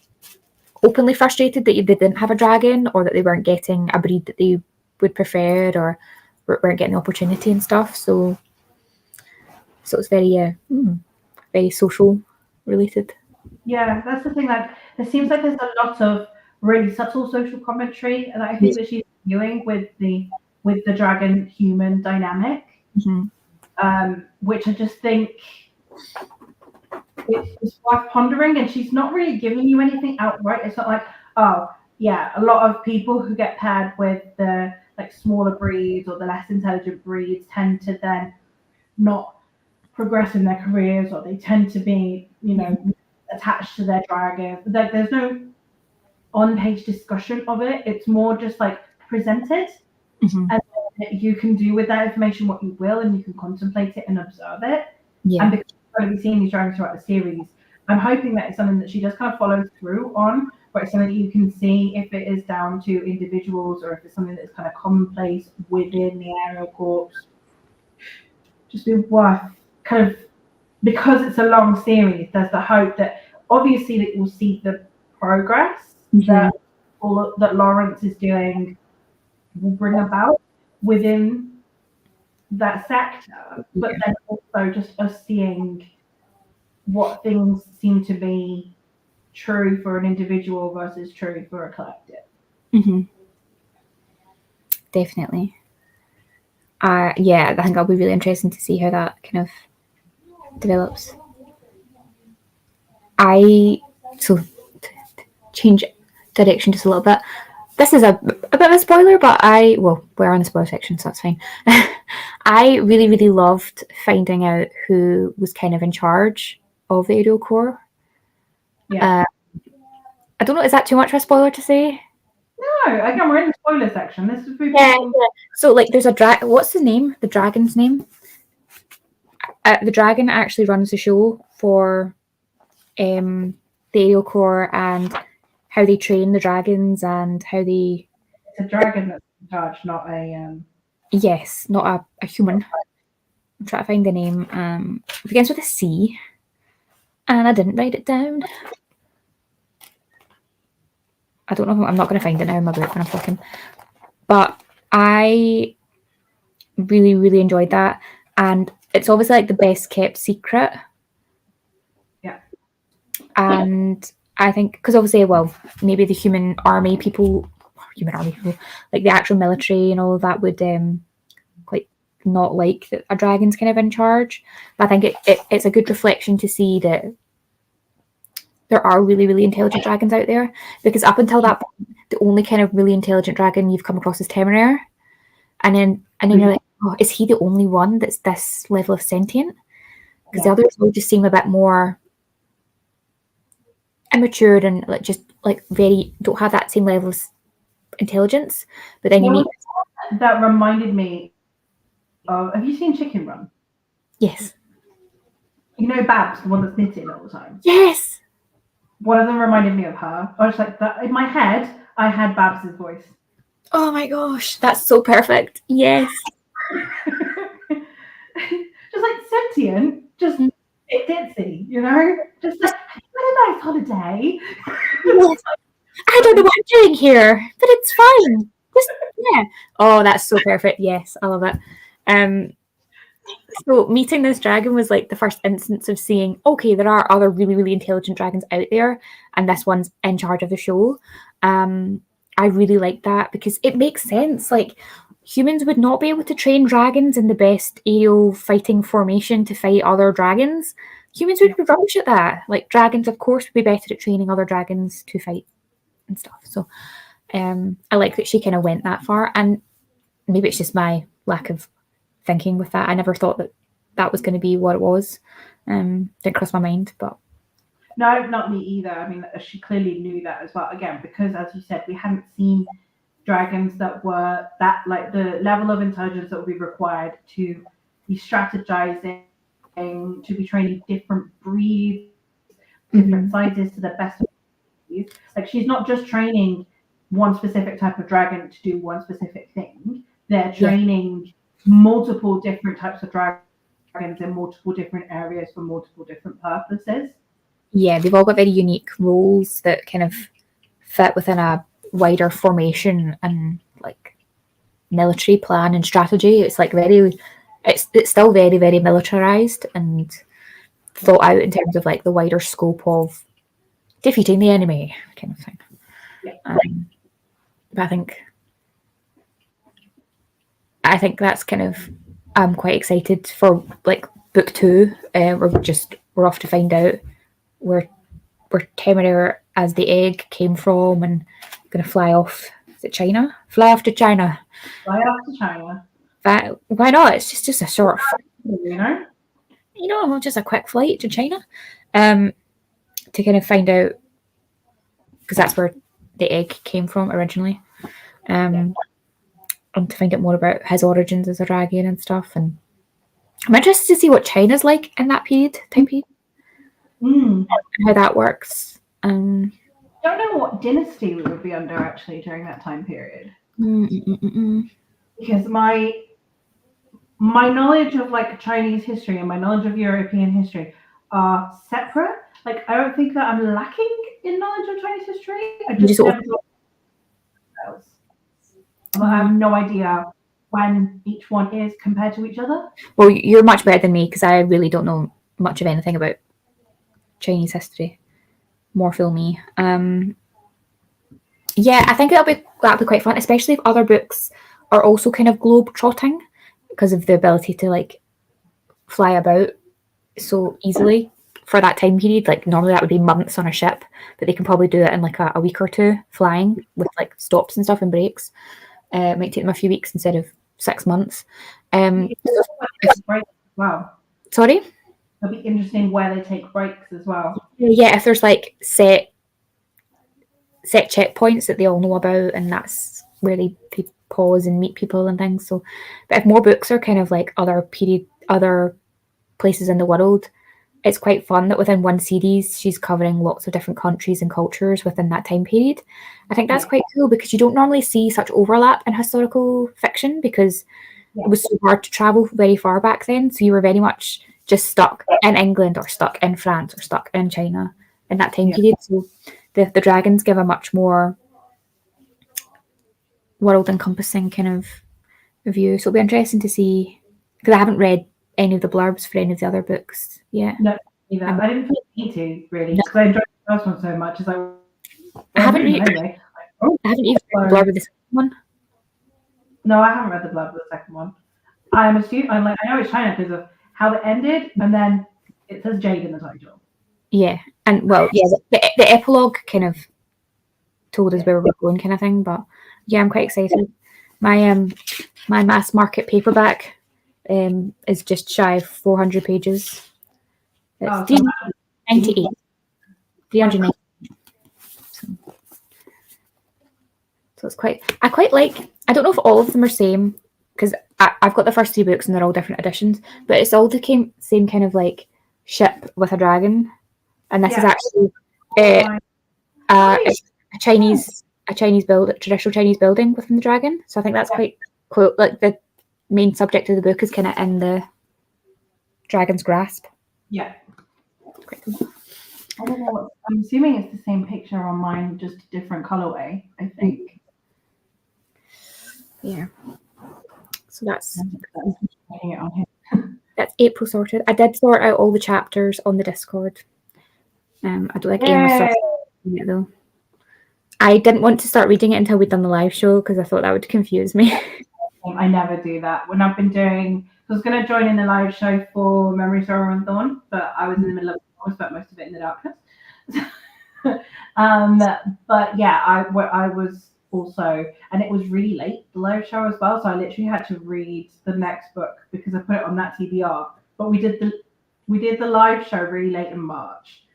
openly frustrated that they didn't have a dragon, or that they weren't getting a breed that they would prefer, or weren't getting the opportunity and stuff. So it's very very social related. Yeah, that's the thing. Like, there seems like there's a lot of really subtle social commentary, and I think that she's doing with the dragon human dynamic, which I just think it's worth pondering. And she's not really giving you anything outright. It's not like, oh yeah, a lot of people who get paired with the like smaller breeds or the less intelligent breeds tend to then not progress in their careers, or they tend to be, you know, attached to their dragon. Like, there's no on-page discussion of it. It's more just like presented, and you can do with that information what you will, and you can contemplate it and observe it. And because we're going to be seeing these dragons throughout the series, I'm hoping that it's something that she does kind of follow through on, where it's something that you can see if it is down to individuals, or if it's something that's kind of commonplace within the aerial corps. Just be worth kind of, because it's a long series, there's the hope that obviously that you'll see the progress that Lawrence is doing will bring about within that sector, but then also just us seeing what things seem to be true for an individual versus true for a collective. Definitely. Yeah, I think it'll be really interesting to see how that kind of develops. So change direction just a little bit. This is a bit of a spoiler, but we're on the spoiler section, so that's fine. I really, really loved finding out who was kind of in charge of the aerial corps. Yeah. I don't know, is that too much of a spoiler to say? No, again, we're in the spoiler section. This is So, like, there's a what's the name? The dragon's name? The dragon actually runs the show for the aerial corps, and how they train the dragons, and how they... It's a dragon that's in charge, not a... Yes, not a human. I'm trying to find the name. It begins with a C, and I didn't write it down. I don't know. I'm not going to find it now in my book when I'm talking. But I really, really enjoyed that. And it's obviously like the best kept secret. Yeah. And I think, because obviously, well, maybe the human army people, like the actual military and all of that would quite not like that a dragon's kind of in charge. But I think it's a good reflection to see that there are really, really intelligent dragons out there, because up until that point, the only kind of really intelligent dragon you've come across is Temeraire, and then you're like, oh, is he the only one that's this level of sentient? Because the others all just seem a bit more immature and like just like very don't have that same level of intelligence. But then you meet... That reminded me of, have you seen Chicken Run? Yes. You know Babs, the one that's knitting all the time? Yes. One of them reminded me of her. I was like, that in my head, I had Babs's voice. Oh my gosh, that's so perfect. Yes. Just like sentient, just ditzy, you know? Just like, had a nice holiday. Yes. I don't know what I'm doing here, but it's fine. Just, yeah. Oh, that's so perfect. Yes, I love it. So meeting this dragon was like the first instance of seeing, okay, there are other really, really intelligent dragons out there, and this one's in charge of the show. I really like that, because it makes sense. Like, humans would not be able to train dragons in the best aerial fighting formation to fight other dragons. Humans would be rubbish at that. Like dragons, of course, would be better at training other dragons to fight and stuff. So I like that she kind of went that far. And maybe it's just my lack of thinking with that. I never thought that that was going to be what it was. Didn't cross my mind, but no, not me either. I mean, she clearly knew that as well. Again, because as you said, we hadn't seen dragons that were that like the level of intelligence that would be required to be strategizing, to be training different breeds, different sizes to the best of these. Like she's not just training one specific type of dragon to do one specific thing. They're training multiple different types of dragons in multiple different areas for multiple different purposes. Yeah, they've all got very unique roles that kind of fit within a wider formation and like military plan and strategy. It's like it's still very, very militarized and thought out in terms of like the wider scope of defeating the enemy kind of thing. Yeah. But I think that's kind of I'm quite excited for like book 2. We're off to find out where Temeraire as the egg came from and going to fly off. Is it China? Fly off to China. Fly off to China. Why not? It's just a short, you know, just a quick flight to China, to kind of find out because that's where the egg came from originally, and to find out more about his origins as a dragon and stuff. And I'm interested to see what China's like in that time period. And how that works. I don't know what dynasty we would be under actually during that time period. Because my knowledge of like Chinese history and my knowledge of European history are separate. Like I don't think that I'm lacking in knowledge of Chinese history. I just never I have no idea when each one is compared to each other. Well, you're much better than me because I really don't know much of anything about Chinese history. More fool me. Yeah, I think that'll be quite fun, especially if other books are also kind of globe trotting because of the ability to like fly about so easily for that time period. Like normally that would be months on a ship, but they can probably do it in like a week or two flying with like stops and stuff and breaks. It might take them a few weeks instead of 6 months. Wow. Sorry? It'll be interesting where they take breaks as well. Yeah, if there's like set checkpoints that they all know about, and that's where they pause and meet people and things. So, but if more books are kind of like other places in the world, it's quite fun that within one series she's covering lots of different countries and cultures within that time period. I think that's quite cool because you don't normally see such overlap in historical fiction because it was so hard to travel very far back then. So you were very much just stuck in England or stuck in France or stuck in China in that time period. So the dragons give a much more world-encompassing kind of view. So it'll be interesting to see because I haven't read any of the blurbs for any of the other books yet. No, either. I didn't feel need to really because I enjoyed the first one so much. It's like I haven't even read the blurb of the second one. No, I haven't read the blurb of the second one. I know it's China because of how it ended, and then it says Jade in the title. Yeah, and the epilogue kind of told us where we were going, kind of thing. But yeah, I'm quite excited. My mass market paperback is just shy of 400 pages. It's 398. 398. So it's I quite like. I don't know if all of them are same because I've got the first 3 books and they're all different editions, but it's all the same kind of like ship with a dragon, and this is actually a Chinese traditional Chinese building within the dragon. So I think that's quite cool. Like the main subject of the book is kind of in the dragon's grasp. Yeah. Quite cool. I don't know. I'm assuming it's the same picture on mine, just a different colorway, I think. Yeah. So that's That's April sorted. I did sort out all the chapters on the Discord. I don't like Emma it though. I didn't want to start reading it until we'd done the live show because I thought that would confuse me. I never do that. When I've been doing, I was going to join in the live show for Memory, Sorrow and Thorn, but I was in the middle of it. I spent most of it in the darkness. But yeah, I was also, and it was really late, the live show as well, so I literally had to read the next book because I put it on that TBR. But we did the live show really late in March,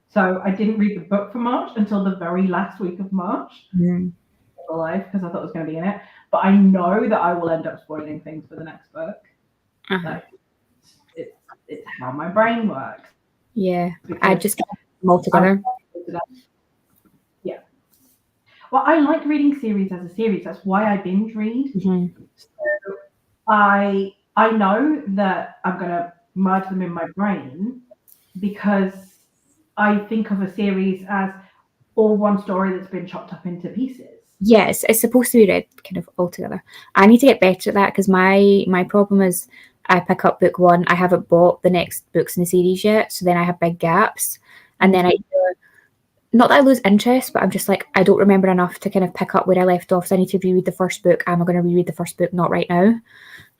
so I didn't read the book for March until the very last week of March. Live because I thought it was going to be in it, but I know that I will end up spoiling things for the next book. Like it's how my brain works. Yeah, I just get them all together. Yeah. Well, I like reading series as a series. That's why I binge read. So I know that I'm gonna merge them in my brain because I think of a series as all one story that's been chopped up into pieces. Yes, it's supposed to be read kind of all together. I need to get better at that because my problem is I pick up book one, I haven't bought the next books in the series yet, so then I have big gaps, and then not that I lose interest, but I'm just like, I don't remember enough to kind of pick up where I left off, so I need to reread the first book. Am I going to reread the first book? Not right now.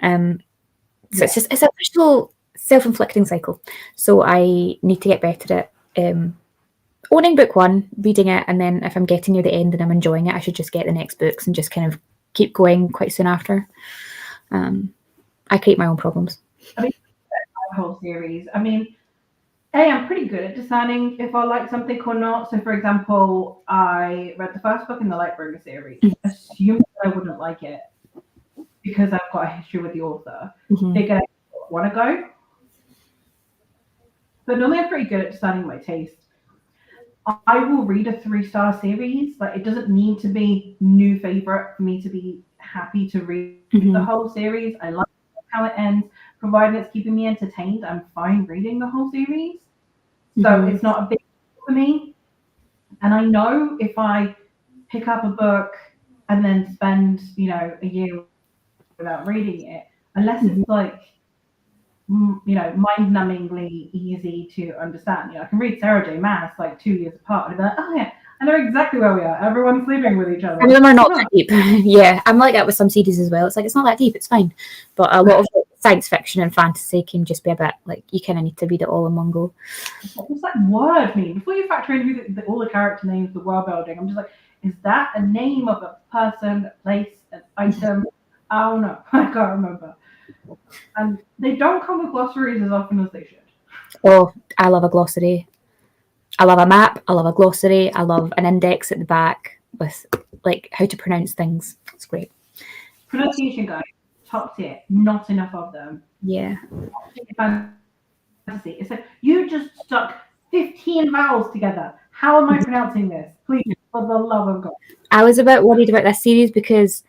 So it's a visual self-inflicting cycle. So I need to get better at owning book one, reading it, and then if I'm getting near the end and I'm enjoying it, I should just get the next books and just kind of keep going quite soon after. I create my own problems. I mean, the whole series. I mean, I'm pretty good at discerning if I like something or not. So, for example, I read the first book in the Lightbringer series, assumed I wouldn't like it because I've got a history with the author. Figure want to go, but normally I'm pretty good at discerning my taste. I will read a 3-star series. Like, it doesn't need to be new favorite for me to be happy to read the whole series. I like how it ends, provided it's keeping me entertained. I'm fine reading the whole series, so it's not a big deal for me. And I know if I pick up a book and then spend a year without reading it, unless it's like mind-numbingly easy to understand. I can read Sarah J. Maas like 2 years apart and be like, oh yeah, I know exactly where we are. Everyone's sleeping with each other. Some of them are not that deep. Yeah, I'm like that with some series as well. It's like, it's not that deep, it's fine. But a lot of science fiction and fantasy can just be a bit like, you kind of need to read it all in one go. What's that word mean? Before you factor in all the character names, the world building, I'm just like, is that a name of a person, a place, an item? I don't know. I can't remember. And they don't come with glossaries as often as they should. Oh, I love a glossary. I love a map. I love a glossary. I love an index at the back with like how to pronounce things. It's great. Pronunciation guide, top tier. Not enough of them. Yeah. Fantasy. It's like, you just stuck 15 vowels together. How am I pronouncing this? Please, for the love of God. I was a bit worried about this series because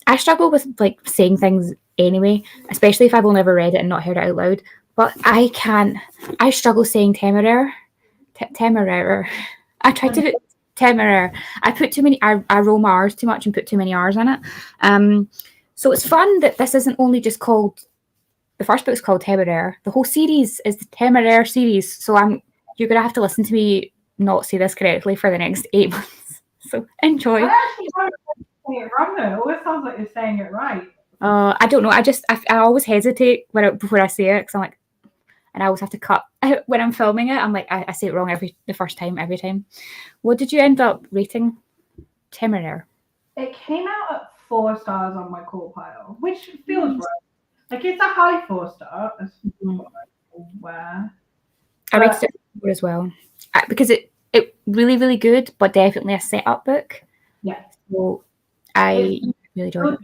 I struggle with like saying things anyway, especially if I've only ever read it and not heard it out loud. But I struggle saying Temeraire. Temeraire. I tried to put Temeraire. I put too many, I roll my R's too much and put too many R's in it. So it's fun that this isn't only just called, the first book is called Temeraire. The whole series is the Temeraire series. So you're going to have to listen to me not say this correctly for the next 8 months. So enjoy. I actually don't say it wrong though. It always sounds like you're saying it right. I don't know. I always hesitate before I say it because I'm like, and I always have to cut when I'm filming it. I'm like, I say it wrong the first time, every time. What did you end up rating Temeraire? It came out at 4 stars on my core pile, which feels right. Like, it's a high 4-star. Where I rated it 4 as well because it really, really good, but definitely a setup book. Yeah. So I really enjoyed it.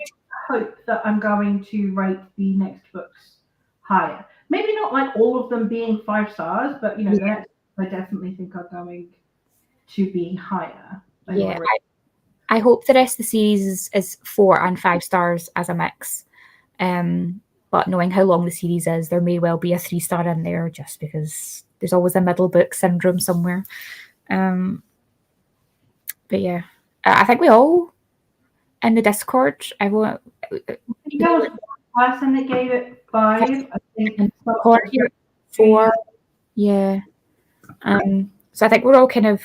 I hope that I'm going to rate the next books higher. Maybe not like all of them being 5 stars, but the next I definitely think are going to be higher. Yeah, I hope the rest of the series is 4 and 5 stars as a mix. But knowing how long the series is, there may well be a 3-star in there just because there's always a middle book syndrome somewhere. But yeah, I think we all in the Discord, everyone. I think there was one person that gave it 5. I think 4. Yeah. So I think we're all kind of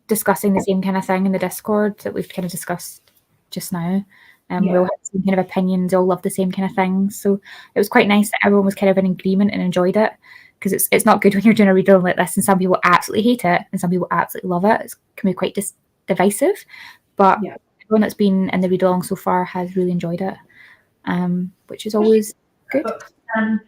discussing the same kind of thing in the Discord that we've kind of discussed just now. We all had the same kind of opinions, all loved the same kind of things. So it was quite nice that everyone was kind of in agreement and enjoyed it, because it's not good when you're doing a read along like this and some people absolutely hate it and some people absolutely love it. It can be quite divisive. But everyone that's been in the read along so far has really enjoyed it, which is always good. And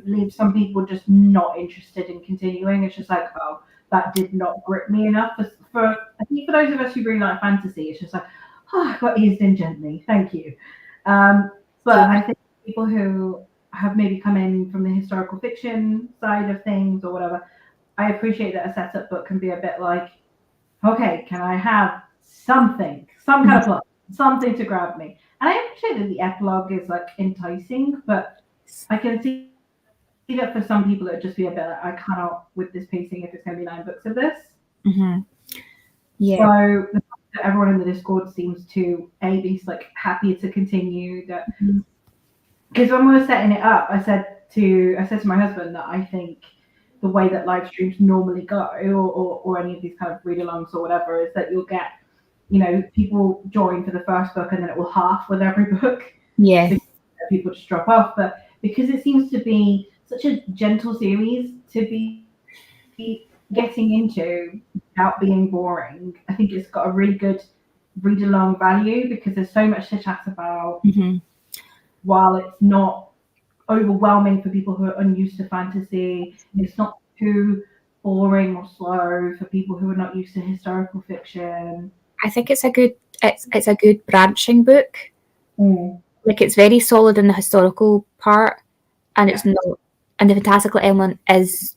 leave some people just not interested in continuing. It's just like, oh, that did not grip me enough. For I think for those of us who really like fantasy, it's just like, oh, I got eased in gently, thank you. But I think people who have maybe come in from the historical fiction side of things or whatever, I appreciate that a setup book can be a bit like, okay, can I have something, some kind of plot, something to grab me? And I appreciate that the epilogue is like enticing, but I can see that for some people it would just be a bit like, I cannot with this pacing if it's going to be 9 books of this. Yeah. So the fact that everyone in the Discord seems to be like happy to continue that, because when we were setting it up, I said to my husband that I think the way that live streams normally go, or any of these kind of read-alongs or whatever, is that you'll get, people join for the first book and then it will half with every book. Yeah. People just drop off, but because it seems to be such a gentle series to be getting into without being boring, I think it's got a really good read-along value because there's so much to chat about, while it's not overwhelming for people who are unused to fantasy. It's not too boring or slow for people who are not used to historical fiction. I think it's a good branching book. Like, it's very solid in the historical part, and it's not, and the fantastical element is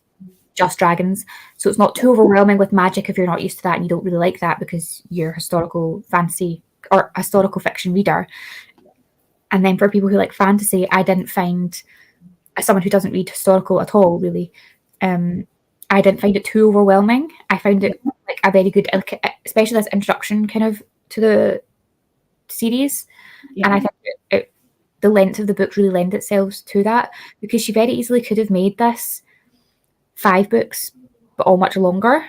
just dragons, so it's not too overwhelming with magic if you're not used to that and you don't really like that because you're a historical fantasy or historical fiction reader. And then for people who like fantasy, I didn't find, as someone who doesn't read historical at all really, I didn't find it too overwhelming. I found it like a very good, especially this introduction kind of to the series. And I think the length of the book really lends itself to that, because she very easily could have made this 5 books, but all much longer.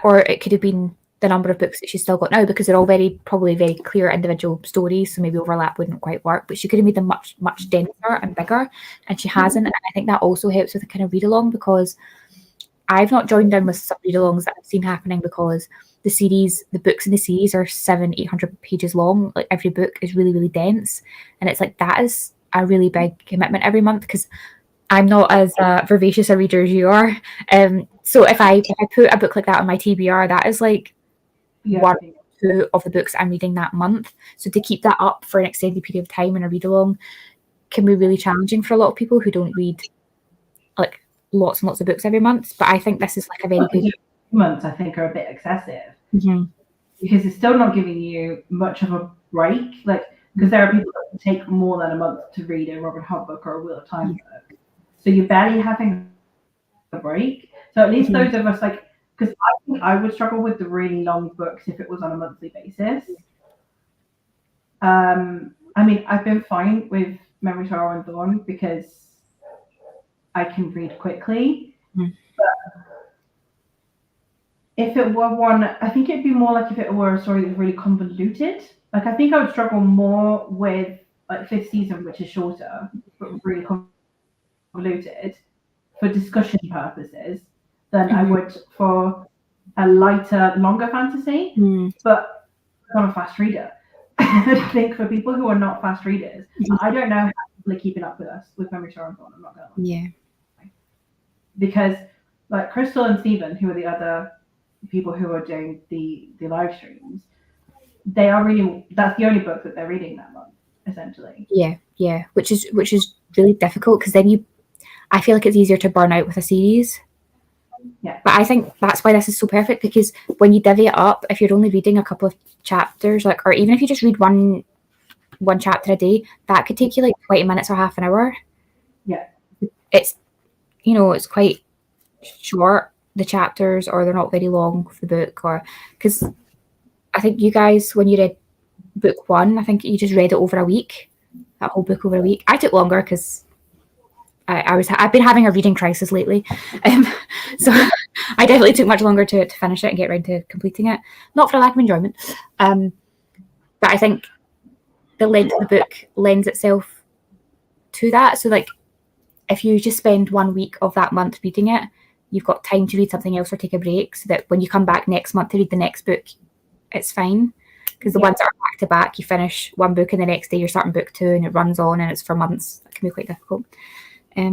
Or it could have been the number of books that she's still got now, because they're all probably very clear individual stories, so maybe overlap wouldn't quite work, but she could have made them much, much denser and bigger, and she hasn't. And I think that also helps with a kind of read along, because I've not joined in with some read alongs that I've seen happening, because the books in the series are 700-800 pages long. Like, every book is really, really dense, and it's like, that is a really big commitment every month, because I'm not as vivacious a reader as you are. So if I put a book like that on my TBR, that is like 1 or 2 of the books I'm reading that month. So to keep that up for an extended period of time in a read along can be really challenging for a lot of people who don't read like lots and lots of books every month. But I think this is like a very good months. I think are a bit excessive because it's still not giving you much of a break. Like, because there are people that take more than a month to read a Robin Hood book or a Wheel of Time book, so you're barely having a break. So at least those of us, like, because I think I would struggle with the really long books if it was on a monthly basis. I mean, I've been fine with Memory, Sorrow, and Dawn because I can read quickly. But if it were one, I think it'd be more like if it were a story that was really convoluted. Like, I think I would struggle more with like 5th season, which is shorter, but really convoluted for discussion purposes, than I would for a lighter, longer fantasy. But I'm not a fast reader. I think for people who are not fast readers, I don't know how people are keeping up with us with Memory, Sorrow, and Dawn. I'm not going to lie. Because like Crystal and Stephen, who are the other people who are doing the live streams, they are reading, that's the only book that they're reading that month, essentially. Yeah, which is really difficult, because then I feel like it's easier to burn out with a series. But I think that's why this is so perfect, because when you divvy it up, if you're only reading a couple of chapters, like, or even if you just read one chapter a day, that could take you like 20 minutes or half an hour. It's, it's quite short, the chapters, or they're not very long for the book, or because I think you guys, when you read book 1, I think you just read it over a week, that whole book over a week. I took longer because I've been having a reading crisis lately, so I definitely took much longer to finish it and get around to completing it. Not for a lack of enjoyment, But I think the length of the book lends itself to that. So like, if you just spend 1 week of that month reading it, you've got time to read something else or take a break, so that when you come back next month to read the next book, it's fine. Because the ones that are back to back, you finish one book and the next day you're starting book 2 and it runs on and it's for months. That can be quite difficult. But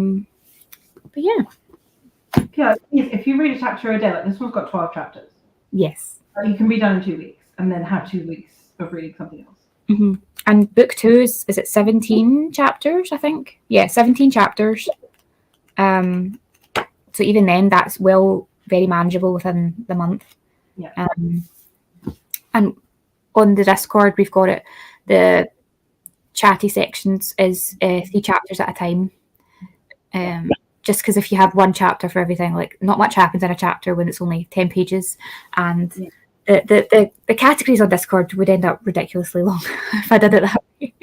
yeah. Yeah, if you read a chapter a day, like this one's got 12 chapters. Yes. You can be done in 2 weeks and then have 2 weeks of reading something else. Mm-hmm. And book 2 is it 17 chapters, I think? Yeah, 17 chapters. So even then, that's very manageable within the month. Yeah. And on the Discord, we've got it. The chatty sections is 3 chapters at a time. Just because if you have one chapter for everything, like not much happens in a chapter when it's only 10 pages, and the categories on Discord would end up ridiculously long if I did it that way.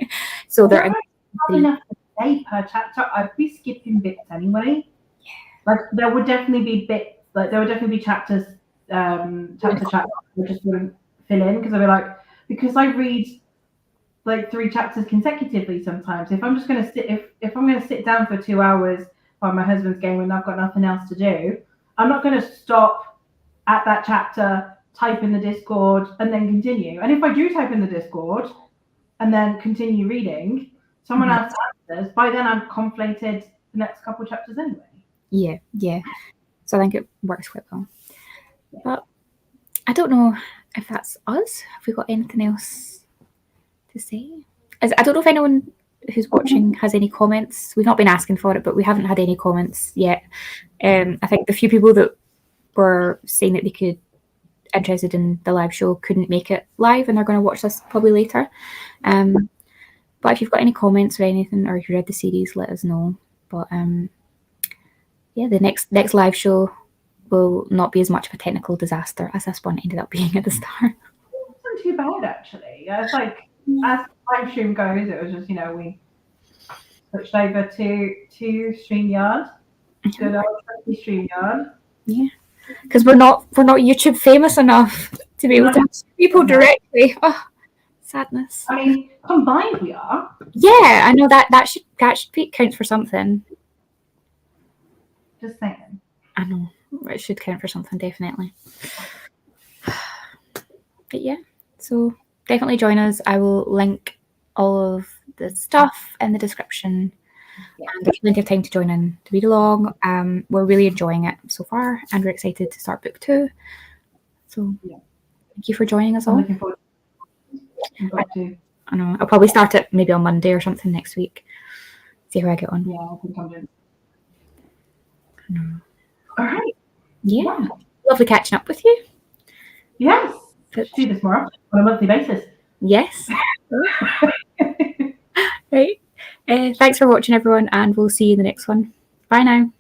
So they're enough a day per chapter. I'd be skipping bits anyway. Yeah. Like there would definitely be bits. Like there would definitely be chapters. Chapter I just wouldn't fill in because I'd be like, because I read like 3 chapters consecutively sometimes. If I'm just gonna if I'm gonna sit down for 2 hours while my husband's game and I've got nothing else to do, I'm not gonna stop at that chapter, type in the Discord, and then continue. And if I do type in the Discord and then continue reading, someone else answers. By then I've completed the next couple chapters anyway. Yeah. So I think it works quite well. But I don't know if that's us. Have we got anything else to say? I don't know if anyone who's watching has any comments. We've not been asking for it, but we haven't had any comments yet. I think the few people that were saying that they could interested in the live show couldn't make it live, and they're going to watch this probably later. But if you've got any comments or anything, or if you read the series, let us know. But yeah, the next live show will not be as much of a technical disaster as this one ended up being at the start. It wasn't too bad actually. It's like as live stream goes, it was just we switched over to StreamYard. Good old StreamYard. Yeah, because we're not YouTube famous enough to be able to ask people directly. Oh, sadness. I mean, combined we are. Yeah, I know that should count for something. Just saying. I know it should count for something, definitely. But yeah, so definitely join us. I will link all of the stuff in the description. Yeah. And there's plenty of time to join in to read along. We're really enjoying it so far, and we're excited to start book 2. So thank you for joining us all. I'm looking forward to book 2. I know. I'll probably start it maybe on Monday or something next week. See how I get on. Yeah, I think I'm doing. I know. All right. Yeah. Lovely catching up with you. Yes. Let's do this more often on a monthly basis. Yes. Right. Thanks for watching, everyone, and we'll see you in the next one. Bye now.